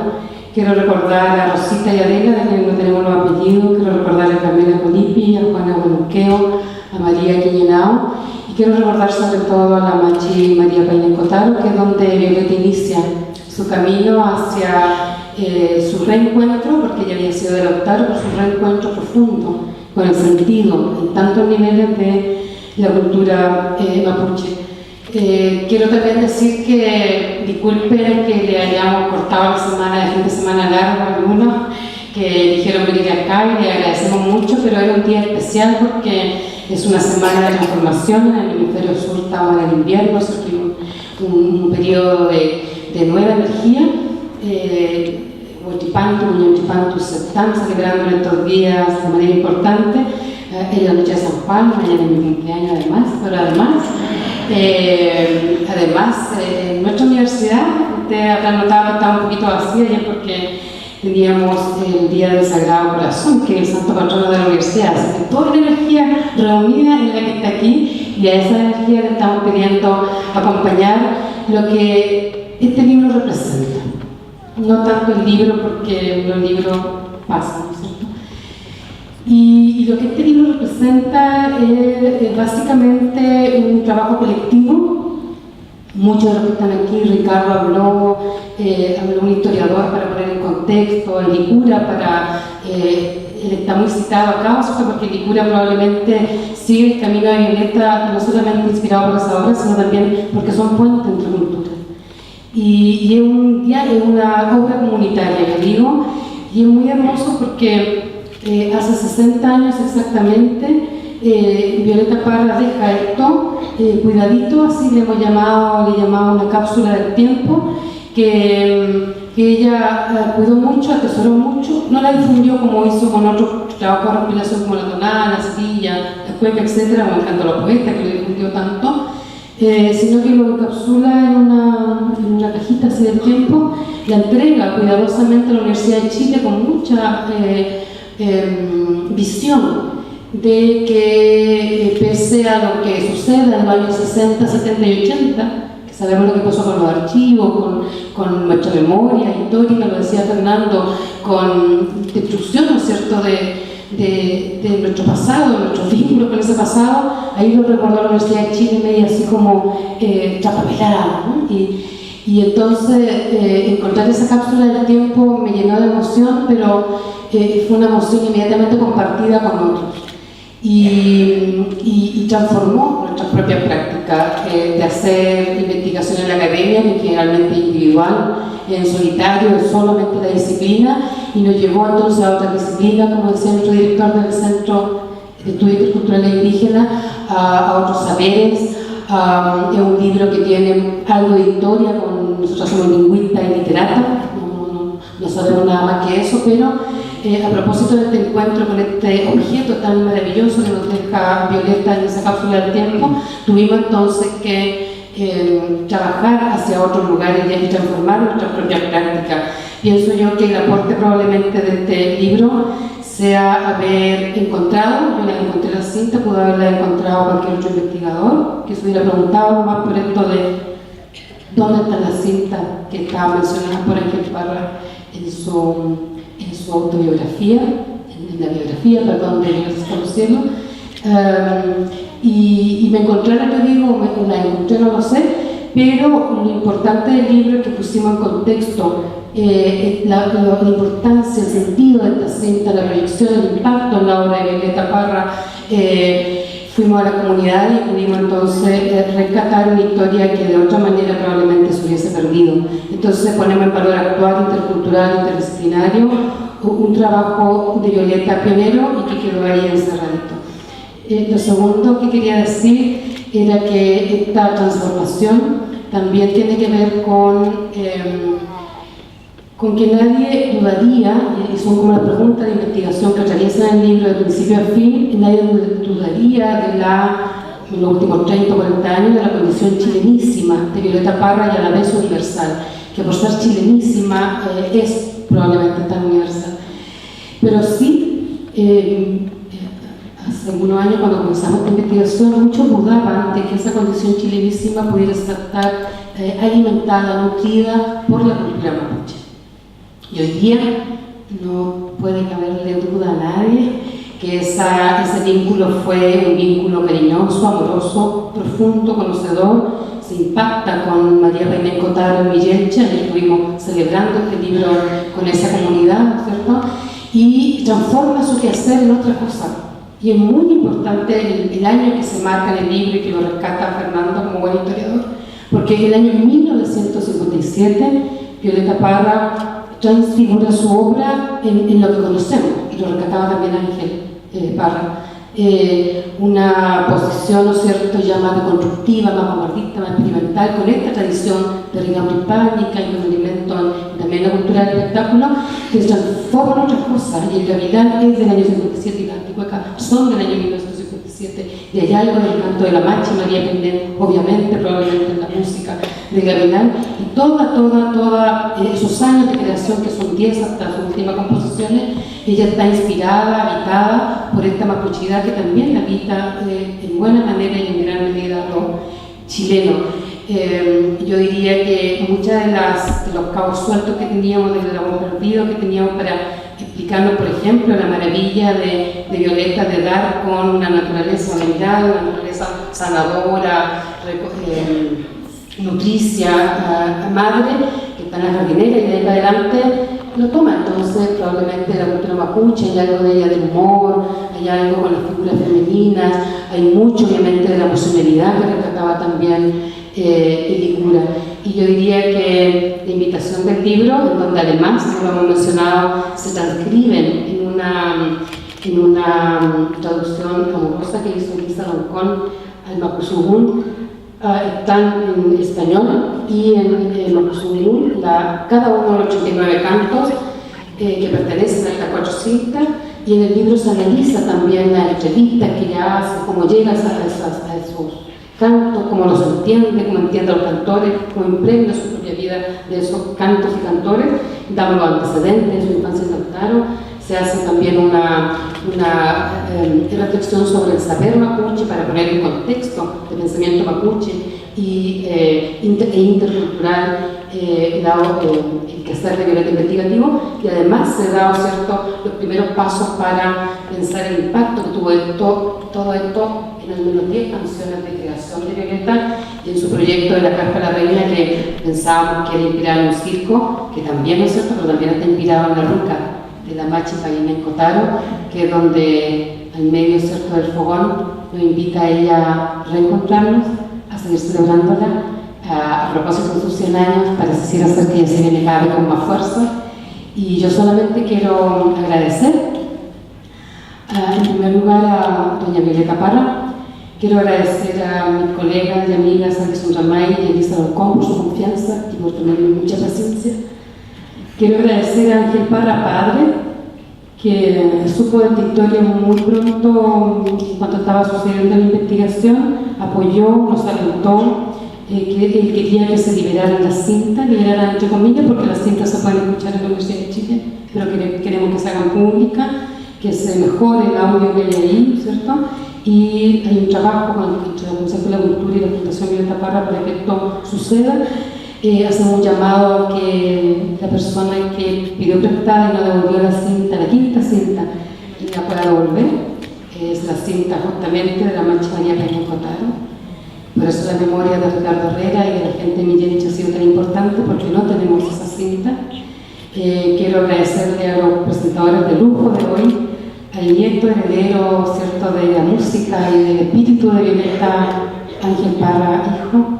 Quiero recordar a Rosita y Adela, de quienes no tenemos los apellidos. Quiero recordar a Carmela Colipi, a Juana Buenqueo, a María Quillenao. Y quiero recordar sobre todo a la Machi María Paine Cotaro, que es donde Violeta inicia su camino hacia su reencuentro, porque ella había sido de Lautaro, pero su reencuentro profundo con el sentido en tantos niveles de la cultura mapuche. Quiero también decir que disculpen que le hayamos cortado la semana de fin de semana largo a algunos que dijeron venir acá y le agradecemos mucho, pero era un día especial porque es una semana de transformación. En el hemisferio sur estamos en el invierno, es un periodo de nueva energía. Huachipantu, Muñochipantu se están celebrando en estos días de manera importante. En la noche de San Juan, mañana es mi cumpleaños además, pero además nuestra universidad, ustedes habrán notado que estaba un poquito vacía ya porque teníamos el Día del Sagrado Corazón, que es el santo patrono de la universidad, así que toda la energía reunida es la que está aquí y a esa energía le estamos pidiendo acompañar lo que este libro representa. No tanto el libro, porque los libros pasan, ¿no es cierto? Y lo que este libro representa es básicamente un trabajo colectivo. Muchos de los que están aquí, Ricardo habló un historiador para poner en contexto, Elicura para, él está muy citado acá, porque Elicura probablemente sigue el camino de Violeta, no solamente inspirado por esa obra, sino también porque son puentes entre culturas. Y es una obra comunitaria, yo digo, y es muy hermoso porque hace 60 años exactamente, Violeta Parra deja esto, cuidadito, así le llamado una cápsula del tiempo, que ella cuidó mucho, atesoró mucho, no la difundió como hizo con otros trabajos de recopilación como la tonada, la cestilla, la cueca, etc., como el canto a los poetas, que le difundió tanto, sino que lo encapsula en una cajita así del tiempo, la entrega cuidadosamente a la Universidad de Chile con mucha visión de que pese a lo que suceda en los años 60, 70 y 80, que sabemos lo que pasó con los archivos, con nuestra memoria histórica, lo decía Fernando, con destrucción, ¿no es cierto?, de nuestro pasado, de nuestros vínculos con ese pasado. Ahí lo recordó la Universidad de Chile medio así como trapapelada, ¿no? Y entonces encontrar esa cápsula del tiempo me llenó de emoción, pero fue una emoción inmediatamente compartida con otros y transformó nuestra propia práctica de hacer investigación en la academia, que generalmente individual, en solitario, solamente la disciplina, y nos llevó entonces a otra disciplina, como decía nuestro director del Centro de Estudios Interculturales Indígenas, a otros saberes. Es un libro que tiene algo de historia, nosotros somos lingüistas y literatas, no sabemos nada más que eso, pero a propósito de este encuentro con este objeto tan maravilloso que nos deja Violeta en esa cápsula del tiempo, tuvimos entonces que trabajar hacia otros lugares y transformar nuestra propia práctica. Pienso yo que el aporte probablemente de este libro sea haber encontrado, yo la encontré la cinta, pudo haberla encontrado cualquier otro investigador que se hubiera preguntado más por esto de dónde está la cinta que estaba mencionada por Ángel Parra en su autobiografía, en la biografía, perdón, de Dios Desconocido. Y me encontraron, yo digo, la encontré, no lo sé, pero lo importante del libro es que pusimos en contexto la importancia, el sentido de esta cinta, la proyección, el impacto en la obra de Violeta Parra. Fuimos a la comunidad y pudimos entonces rescatar una historia que de otra manera probablemente se hubiese perdido. Entonces ponemos en valor actual, intercultural, interdisciplinario, un trabajo de Violeta pionero y que quedó ahí encerradito. Lo segundo que quería decir era que esta transformación también tiene que ver con que nadie dudaría, y son como las preguntas de investigación que atraviesan el libro de principio a fin, nadie dudaría en los últimos 30 o 40 años de la condición chilenísima de Violeta Parra y a la vez universal, que por ser chilenísima es probablemente tan universal. Pero sí, hace algunos años cuando comenzamos esta investigación, muchos dudaban de que esa condición chilenísima pudiera estar alimentada, nutrida por la cultura mapuche. Y hoy día no puede caberle duda a nadie que ese vínculo fue un vínculo cariñoso, amoroso, profundo, conocedor. Se impacta con María Paimén Cotaro en Villalcha, y estuvimos celebrando este libro con esa comunidad, ¿cierto? Y transforma su quehacer en otra cosa. Y es muy importante el año que se marca en el libro y que lo rescata Fernando como buen historiador, porque en el año 1957 Violeta Parra transfigura su obra en lo que conocemos, y lo rescataba también Ángel Parra. Una posición, ¿no es cierto?, ya más deconstructiva, más vanguardista, más experimental, con esta tradición de reinado hispánica y con elemento también la cultura del espectáculo, que se transforma en otras cosas. Y el Gavilán es del año 57 y las Anticuecas son del año 1957, y hay algo del canto de la Machi, María Pendén, obviamente, probablemente en la música de Gavilán, y toda esos años de creación, que son 10 hasta sus últimas composiciones, ella está inspirada, habitada por esta mapuchidad que también habita en buena manera y en gran medida lo chileno. Yo diría que muchos de los cabos sueltos que teníamos, del labor perdido que teníamos para explicarnos, por ejemplo, la maravilla de Violeta de dar con una naturaleza mineral, una naturaleza sanadora, nutricia, madre, que está en la jardinera, y de ahí para adelante lo toma. Entonces probablemente la cultura mapuche, hay algo de ella del humor, hay algo con las figuras femeninas, hay mucho obviamente de la emocionalidad que rescataba también Elicura. Y yo diría que la invitación del libro, en donde además, como hemos mencionado, se transcriben en una traducción amorosa que hizo Elisa Loncón al Mapuzungún, están en español y en Mapuzungún, cada uno de los 89 cantos que pertenecen a estas 4 cintas, y en el libro se analiza también las entrevistas que ella hace, cómo llega a esos cantos, cómo los entiende, cómo entiende a los cantores, cómo impregna su propia vida de esos cantos y cantores, damos los antecedentes de su infancia en Lautaro. Se hace también una reflexión sobre el saber mapuche para poner en contexto el pensamiento mapuche e intercultural el quehacer de Violeta investigativo, y además se da, ¿cierto?, los primeros pasos para pensar el impacto que tuvo todo esto en al menos 10 canciones de creación de Violeta, y en su proyecto de la Carpa de la Reina, que pensábamos que era inspirado en un circo, que también es cierto, pero también está inspirado en la ruca de la Machi Paimén Cotaro, que es donde al medio, ¿cierto?, del fogón nos invita a ella a reencontrarnos, a seguir celebrándola. A propósito de sus 100 años, pareciera ser que ella se viene cada vez con más fuerza, y yo solamente quiero agradecer en primer lugar a doña Violeta Parra. Quiero agradecer a mis colegas y amigas Alison Ramay y Elisa Loncón por su confianza y por tenerme mucha paciencia. Quiero agradecer a Ángel Parra padre, que supo de esta historia muy pronto cuando estaba sucediendo la investigación, apoyó, nos alentó, que él quería que se liberaran las cintas, liberaran entre comillas, porque las cintas se pueden escuchar en la Universidad de Chile, pero queremos que se hagan públicas, que se mejore el audio que hay ahí, ¿cierto? Y hay un trabajo entre el Consejo de la Cultura y la Fundación Violeta Parra para que esto suceda. Hacemos un llamado a que la persona que pidió prestada y no devolvió la cinta, la quinta cinta, la pueda devolver. Es la cinta justamente de la Machi María Paimén Cotaro. Por eso la memoria de Ricardo Herrera y de la gente de Millenich ha sido tan importante, porque no tenemos esa cinta. Quiero agradecerle a los presentadores de lujo de hoy, al nieto heredero, ¿cierto?, de la música y del espíritu de Violeta, Ángel Parra, hijo,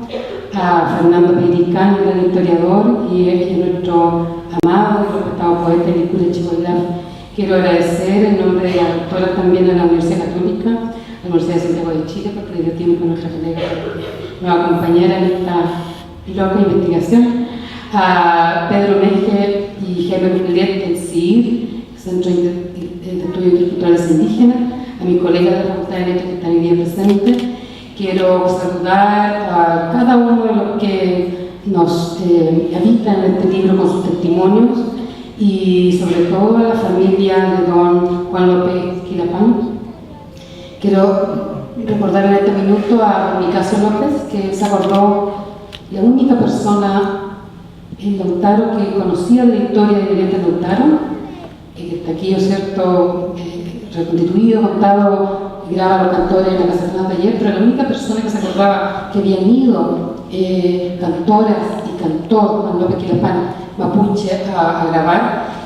a Fernando Peiricán, gran historiador, y nuestro amado y respetado poeta Licura Chibolaf. Quiero agradecer en nombre de la doctora también a la Universidad Católica, a la Universidad de Santiago de Chile, porque le dio tiempo a nuestra colega que nos acompañara en esta loca investigación, a Pedro Meje y Jaime Juliet del CIIR, Centro de Estudios Interculturales Indígenas, a mis colegas de la Facultad de Letras que están hoy día presentes. Quiero saludar a cada uno de los que nos habitan en este libro con sus testimonios y sobre todo a la familia de don Juan López Quilapán. Quiero recordar en este minuto a Nicasio López, que se acordó la única persona en Lautaro que conocía de la historia de Violeta Lautaro, que está aquí, ¿cierto?, reconstituido, contado y graba los cantores en la Casa Fernanda ayer, pero la única persona que se acordaba que habían ido cantoras y cantor Juan López Quilapán mapuche a grabar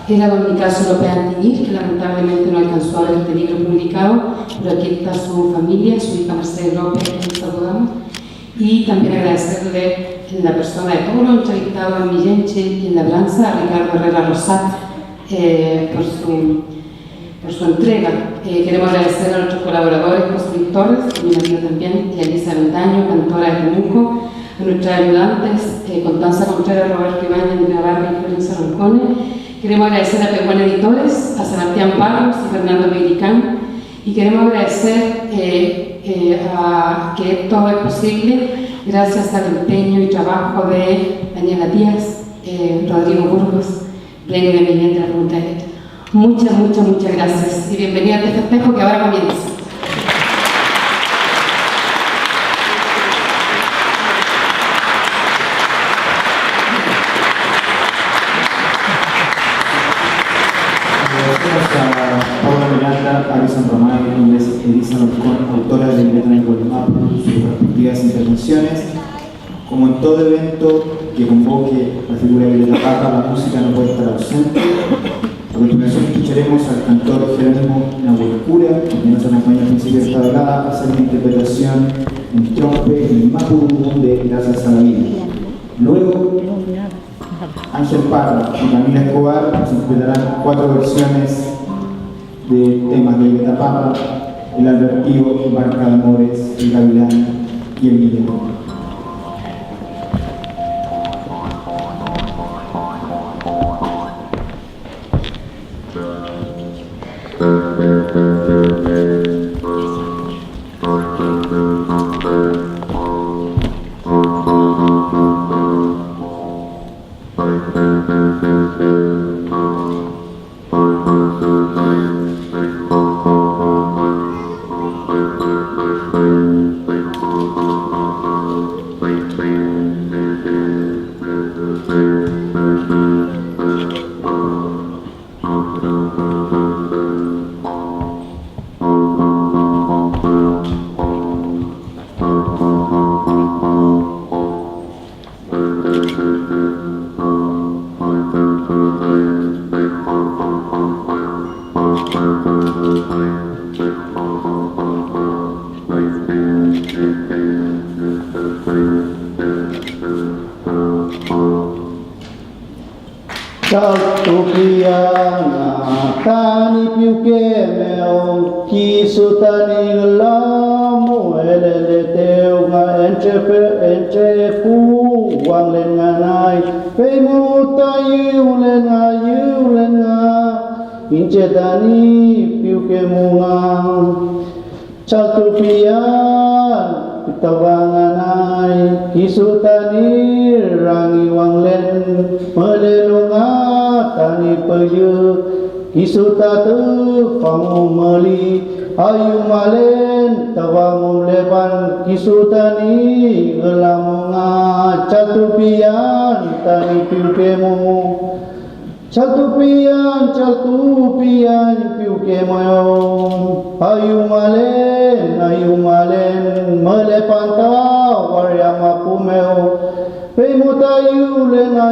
era don Nicasio López Antiñir, que lamentablemente no alcanzó a ver este libro publicado, pero aquí está su familia, su hija Mercedes López, a quien saludamos, y también agradecerle en la persona de todos los entrevistados en Millenche y en Labranza a Ricardo Herrera Rosat por su entrega. Queremos agradecer a nuestros colaboradores, José Luis Torres, mi marido también, y Elisa Vendaño, cantora de Temuco, a nuestras ayudantes, Constanza Contreras, Roberto Ibáñez, Andrea Barra y Florencia Roncone. Queremos agradecer a Pehuán Editores, a Sebastián Barros y Fernando Peiricán, y queremos agradecer a que esto es posible gracias al empeño y trabajo de Daniela Díaz, Rodrigo Burgos, Pleno de Miguel de la Facultad de Letras. Muchas gracias y bienvenida a este festejo que ahora comienza. Agradecemos a Paula Miranda, Alison Romay y Elisa Norcón, autora de la libreta en el Guatemala, por sus respectivas intervenciones. Como en todo evento que convoque la figura de Violeta Parra, la música no puede estar ausente. A continuación escucharemos al cantor Jerónimo Nahuelcura, que nos acompaña al principio de esta velada, a hacer una interpretación en trompe en Mapudungun de Gracias a la Vida. Luego, Ángel Parra y Camila Escobar nos interpretarán 4 versiones de temas de Violeta Parra: El Advertido, Barca de Amores, El Gavilán y El Guillermo. Tani piuke meo kisu tani ngelamu elele teu nga entre pu wang len nganai pe muta yu len nga inche tani piuke munga chatu pian pitawanganai kisu tani rangi wang len melelunga tani peju Kisuta tu fangu meli ayu malen tawangu leban kisuta ni gelamunga catu pian tani piukemu catu pian piukemu ayu malen melepan ta waryama kumeu pemutayu lenga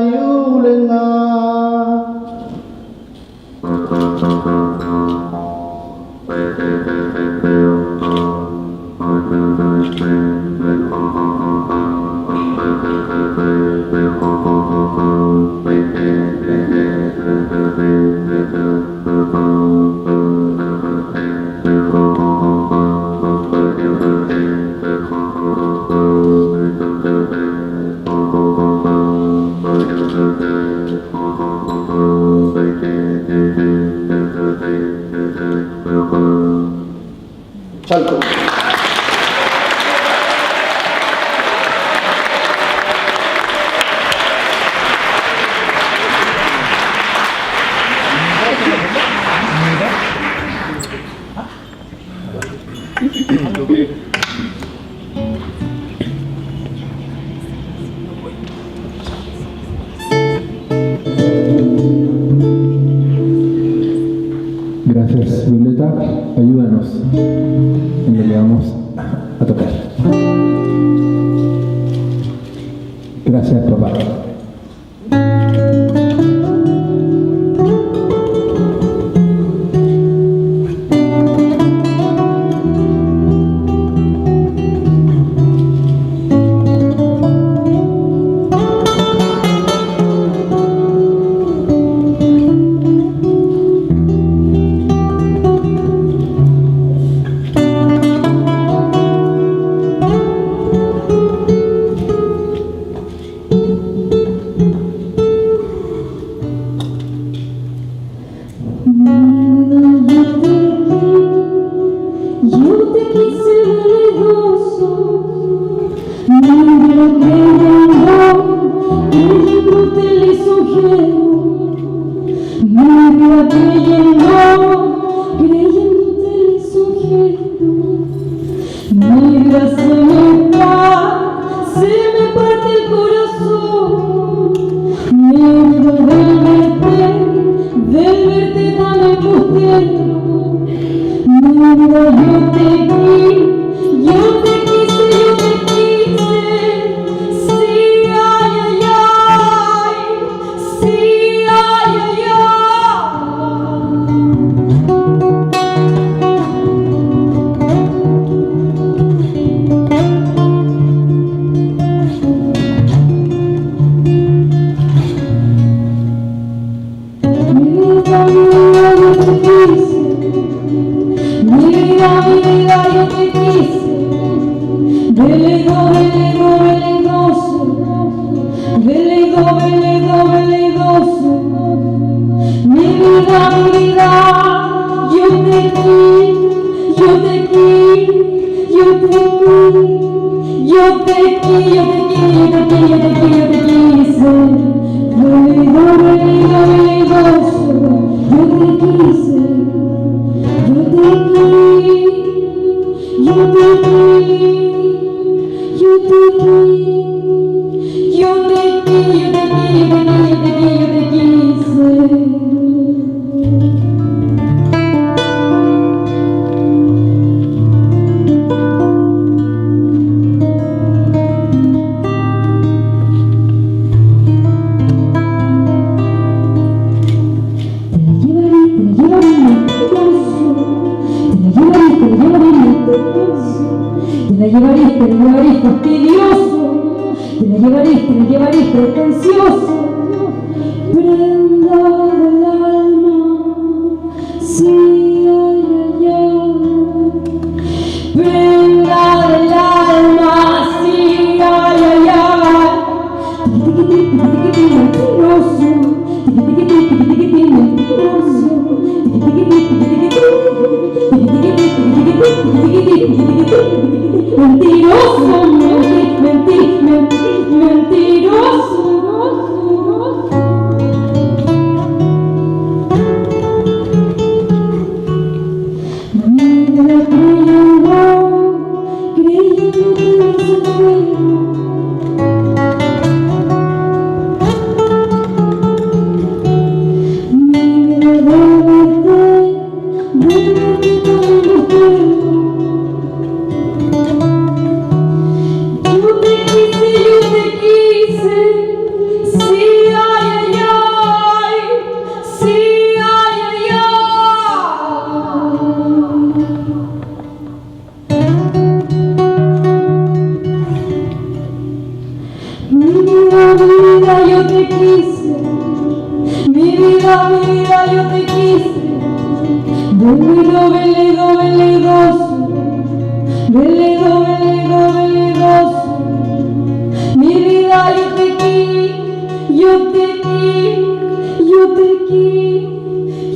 Salto. Gracias, Violeta. Ayúdanos en lo que vamos a tocar. Gracias, papá.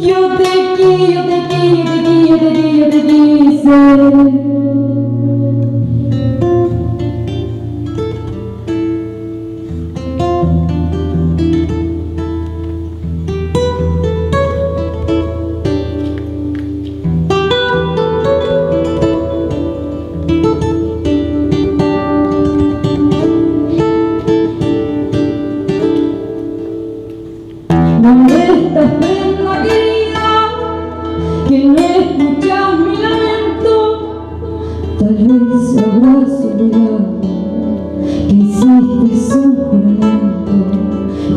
Yo te quiero. Tal vez habrás olvidado que hiciste un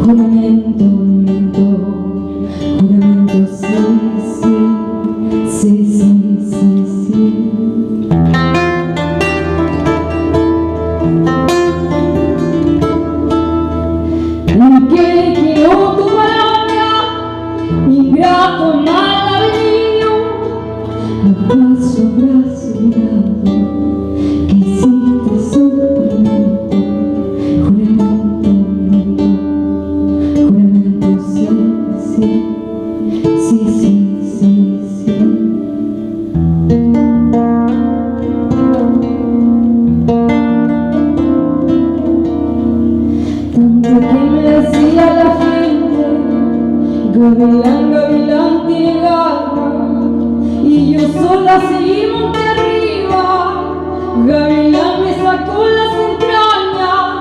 juramento, sí. ¿En qué quiero tu palabra? Ingrato, mal avenido, ¿acaso habrás olvidado que hiciste un juramento, sí. Tanto que me decía la gente, gavilán tiene garra, y yo sola seguí monte arriba. Gavilán me sacó las entrañas,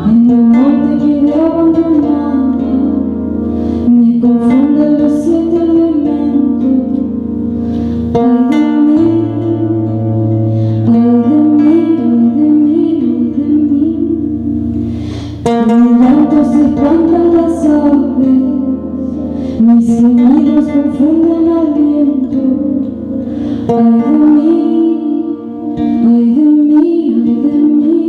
en el monte quedé abandonada. Me confunden los 7 elementos. Ay de mí, ay de mí, ay de mí, ay de mí. Con mi llanto se espantan las aves, mis gemidos confunden al viento. Ay de mí, ay de mí, ay de mí, ay de mí.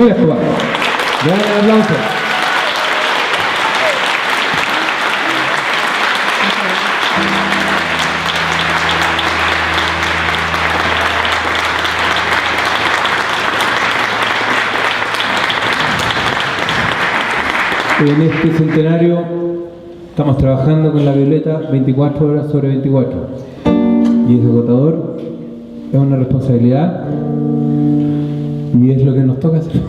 Camila Escobar. Gran aplauso. En este centenario estamos trabajando con la Violeta 24 horas sobre 24 y es agotador, es una responsabilidad y es lo que nos toca hacer.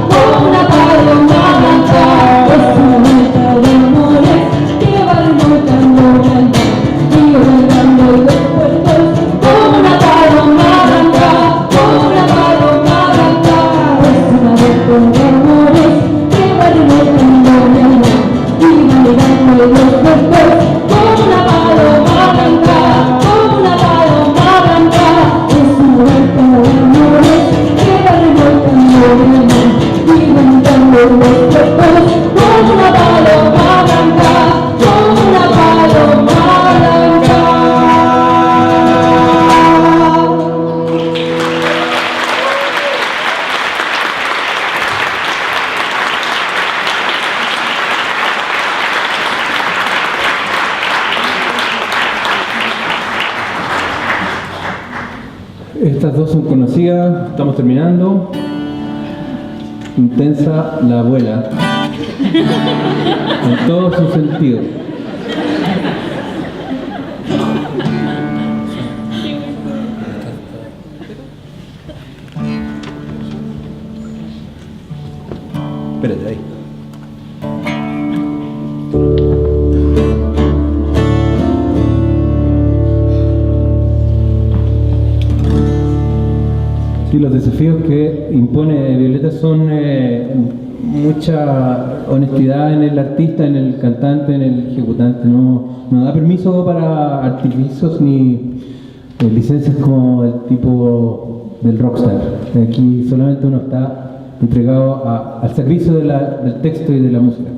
Con una paloma blanca, Estas dos son conocidas, estamos terminando. Intensa la abuela, en todos sus sentidos. Espérate ahí. Sí, los desafíos que impone Violeta son mucha honestidad en el artista, en el cantante, en el ejecutante. No da permiso para artificios ni licencias como el tipo del rockstar. Aquí solamente uno está entregado al sacrificio del texto y de la música.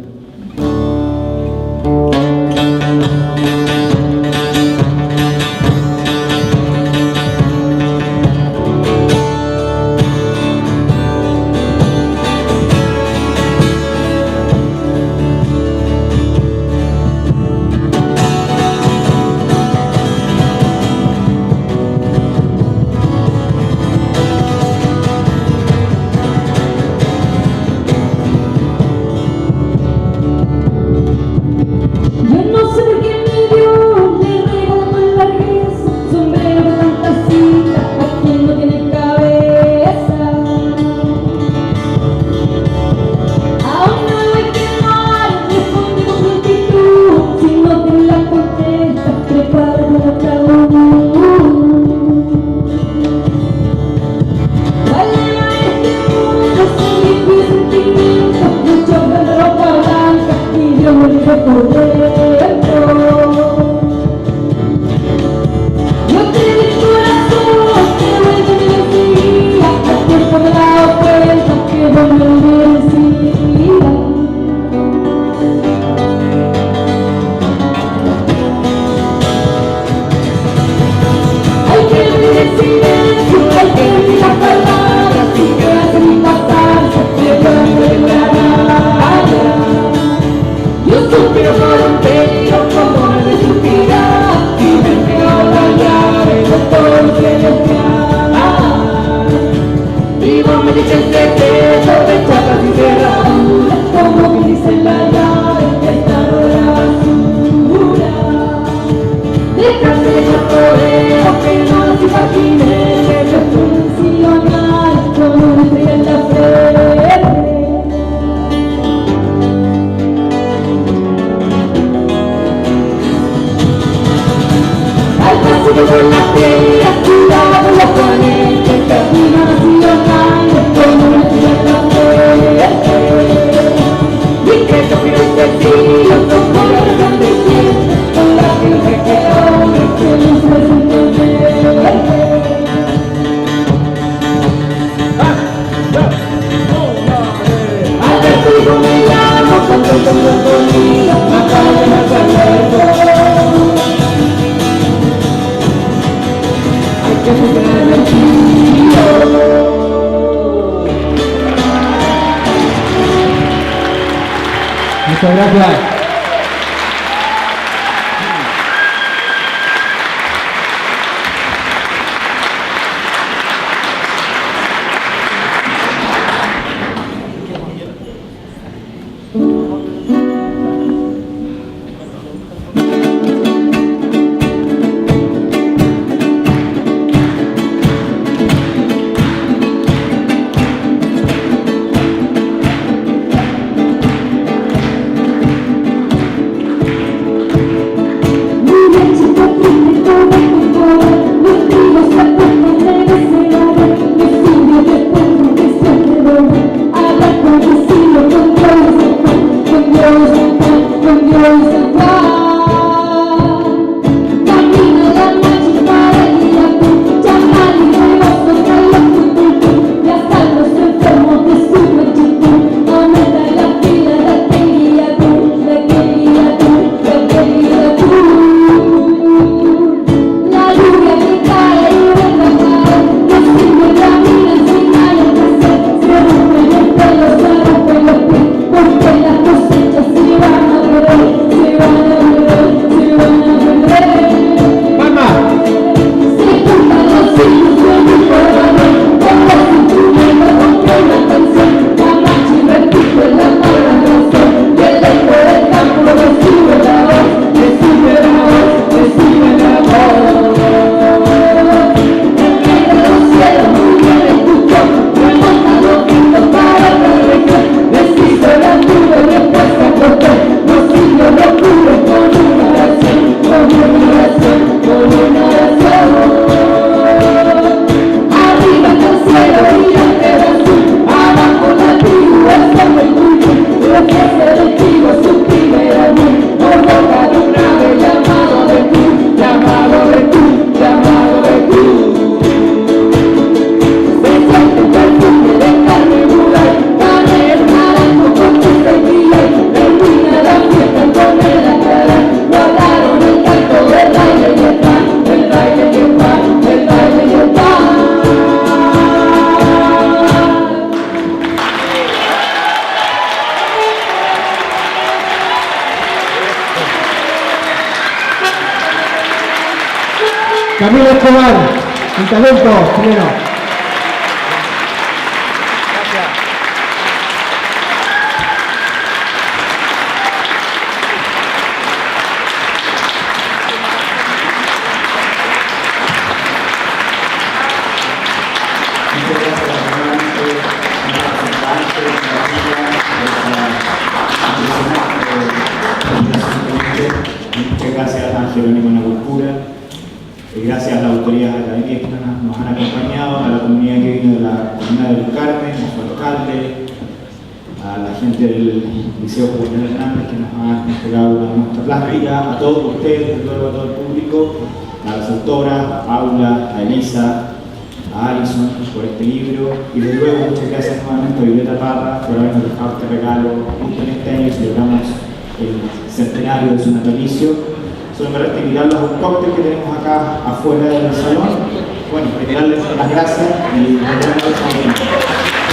Muchas gracias. Camilo Escobar, un talento chileno. Muchas gracias a Jerónimo en la Cultura, gracias a las autoridades académicas que nos han acompañado, a la comunidad que vino de la Comuna del Carmen, a su alcalde, a la gente del Liceo Juvenal Hernández que nos ha entregado una muestra plástica, a todos ustedes, desde luego a todo el público, a las autoras, a Paula, a Elisa, a Alison por este libro, y desde luego muchas gracias nuevamente a Violeta Parra por habernos dejado este regalo justo en este año y celebramos el centenario de su natalicio. Solo me resta invitarlos a un cóctel que tenemos acá afuera del salón. Bueno, reiterarles las gracias y nos vemos el próximo.